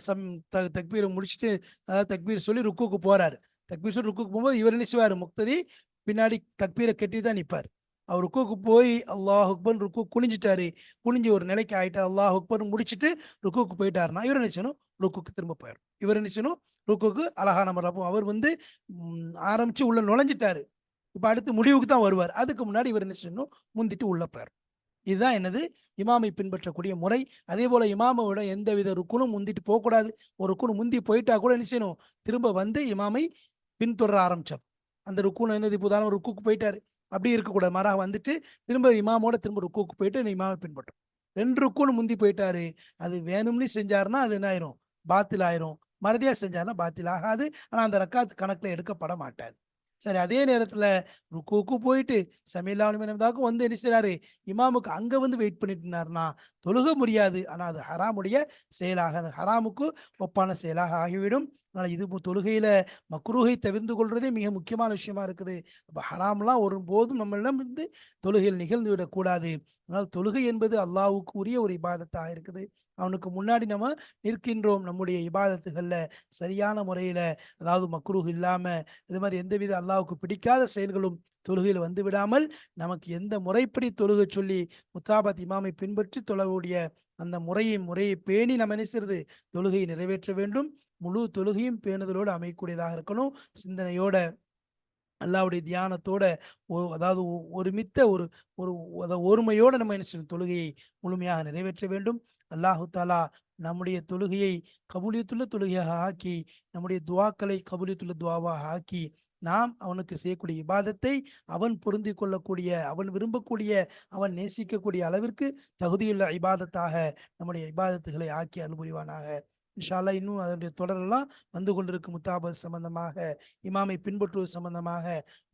தக்பீரை முடிச்சுட்டு, அதாவது தக்பீர் சொல்லி ருக்குவுக்கு போறாரு. தக்பீர் சொல்லி ருக்குவுக்கு போகும்போது இவர் நினைச்சுவார், முக்ததி பின்னாடி தக்பீரை கட்டி தான் நிற்பார். அவர் ருக்குவுக்கு போய் அல்லாஹ் அக்பர் ருக்கு குனிஞ்சிட்டாரு, குனிஞ்சு ஒரு நிலைக்கு ஆயிட்டார், அல்லாஹ் அக்பர் முடிச்சுட்டு ருக்குவுக்கு போயிட்டாருன்னா இவர் நினைச்சணும் ருக்குக்கு திரும்ப போயிடும். இவர் நினைச்சணும் ருக்குக்கு அழகான மரபும், அவர் வந்து ஆரம்பிச்சு உள்ள நுழைஞ்சிட்டாரு, இப்ப அடுத்து முடிவுக்கு தான் வருவார், அதுக்கு முன்னாடி இவர் என்ன செய்யணும், முந்திட்டு உள்ள போயிடும். இதுதான் என்னது, இமாமை பின்பற்றக்கூடிய முறை. அதே போல இமாமோட எந்தவித ருக்குனும் முந்திட்டு போகக்கூடாது. ஒரு ருக்குனு முந்தி போயிட்டா கூட என்ன செய்யணும், திரும்ப வந்து இமாமை பின்தொடர ஆரம்பிச்சார். அந்த ருக்குனு என்னது, இப்போ உதாரணம் ருக்குக்கு போயிட்டாரு, அப்படி இருக்கக்கூடாது, மாறாக வந்துட்டு திரும்ப இமாமோட திரும்ப ருக்குக்கு போயிட்டு இமாமை பின்பற்றும். 2 ருக்குனு முந்தி போயிட்டாரு, அது வேணும்னு செஞ்சாருன்னா அது என்ன ஆயிரும், பாத்தில் ஆயிரும். மறதியா செஞ்சாருன்னா பாத்தில் ஆகாது, ஆனா அந்த ரக்காத் கணக்குல எடுக்கப்பட மாட்டாது. சரி, அதே நேரத்துல ருக்குவுக்கு போயிட்டு சமீலாவுக்கு வந்து என்ன செய்றாரு, இமாமுக்கு அங்க வந்து வெயிட் பண்ணிட்டு இருந்தாருன்னா தொழுக முடியாது, ஆனா அது ஹராமுடைய செயலாக, அந்த ஹராமுக்கு ஒப்பான செயலாக ஆகிவிடும். அதனால இது தொழுகையில மக்ரூஹை தவிர்ந்து கொள்றதே மிக முக்கியமான விஷயமா இருக்குது. அப்ப ஹராம்லாம் ஒரு போதும் நம்மளிடம் இருந்து தொழுகையில் நிகழ்ந்து விடக்கூடாது. அதனால் தொழுகை என்பது அல்லாஹ்வுக்கு உரிய ஒரு இபாதத்தாக இருக்குது. அவனுக்கு முன்னாடி நம்ம நிற்கின்றோம், நம்முடைய இபாதத்துகள்ல சரியான முறையில, அதாவது மக்ரூஹ் இல்லாம இது மாதிரி எந்தவித அல்லாஹ்வுக்கு பிடிக்காத செயல்களும் தொழுகையில் வந்து விடாமல், நமக்கு எந்த முறைப்படி தொழுகை சொல்லி முத்தாபத் இமாமை பின்பற்றி தொழக்கூடிய அந்த முறையை பேணி நம்ம என்ன செய்யறது, தொழுகையை நிறைவேற்ற வேண்டும். முழு தொழுகையும் பேணுதலோடு அமையக்கூடியதாக இருக்கணும், சிந்தனையோட அல்லாஹ்வுடைய தியானத்தோட, அதாவது ஒருமித்த ஒரு ஒரு ஒருமையோட நம்ம என்ன செய்யணும், தொழுகையை முழுமையாக நிறைவேற்ற வேண்டும். அல்லாஹு தாலா நம்முடைய தொழுகையை கபூலியத்துள்ள தொழுகையாக ஆக்கி, நம்முடைய துவாக்களை கபூலியத்துள்ள துவாவாக ஆக்கி, நாம் அவனுக்கு செய்யக்கூடிய இபாதத்தை அவன் பொருந்தி கொள்ளக்கூடிய, அவன் விரும்பக்கூடிய, அவன் நேசிக்கக்கூடிய அளவிற்கு தகுதியுள்ள இபாதத்தாக நம்முடைய இபாதத்துகளை ஆக்கி அருள் புரிவானாக. இன்ஷா அல்லாஹ் இன்னும் அதனுடைய தொடரெல்லாம் வந்து கொண்டிருக்கும். முத்தாபத் சம்பந்தமாக, இமாமை பின்பற்றுவது சம்பந்தமாக,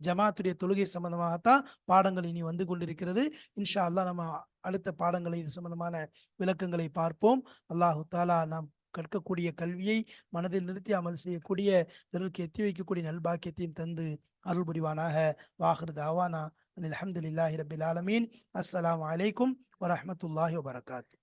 ஜமாத்துடைய தொழுகை சம்பந்தமாகத்தான் பாடங்கள் இனி வந்து கொண்டிருக்கிறது. இன்ஷா அல்லாஹ் நம்ம அடுத்த பாடங்களை இது சம்பந்தமான விளக்கங்களை பார்ப்போம். அல்லாஹு தாலா நாம் கற்கக்கூடிய கல்வியை மனதில் நிறுத்தி அமல் செய்யக்கூடிய, பிறருக்கு எத்தி வைக்கக்கூடிய நல்பாக்கியத்தையும் தந்து அருள் புரிவானாக. வாஹிர் தாவானா அல்ஹம்துலில்லாஹி ரப்பில் ஆலமீன். அஸ்ஸலாமு அலைக்கும் வரஹ்மத்துல்லாஹி வபரகாத்துஹு.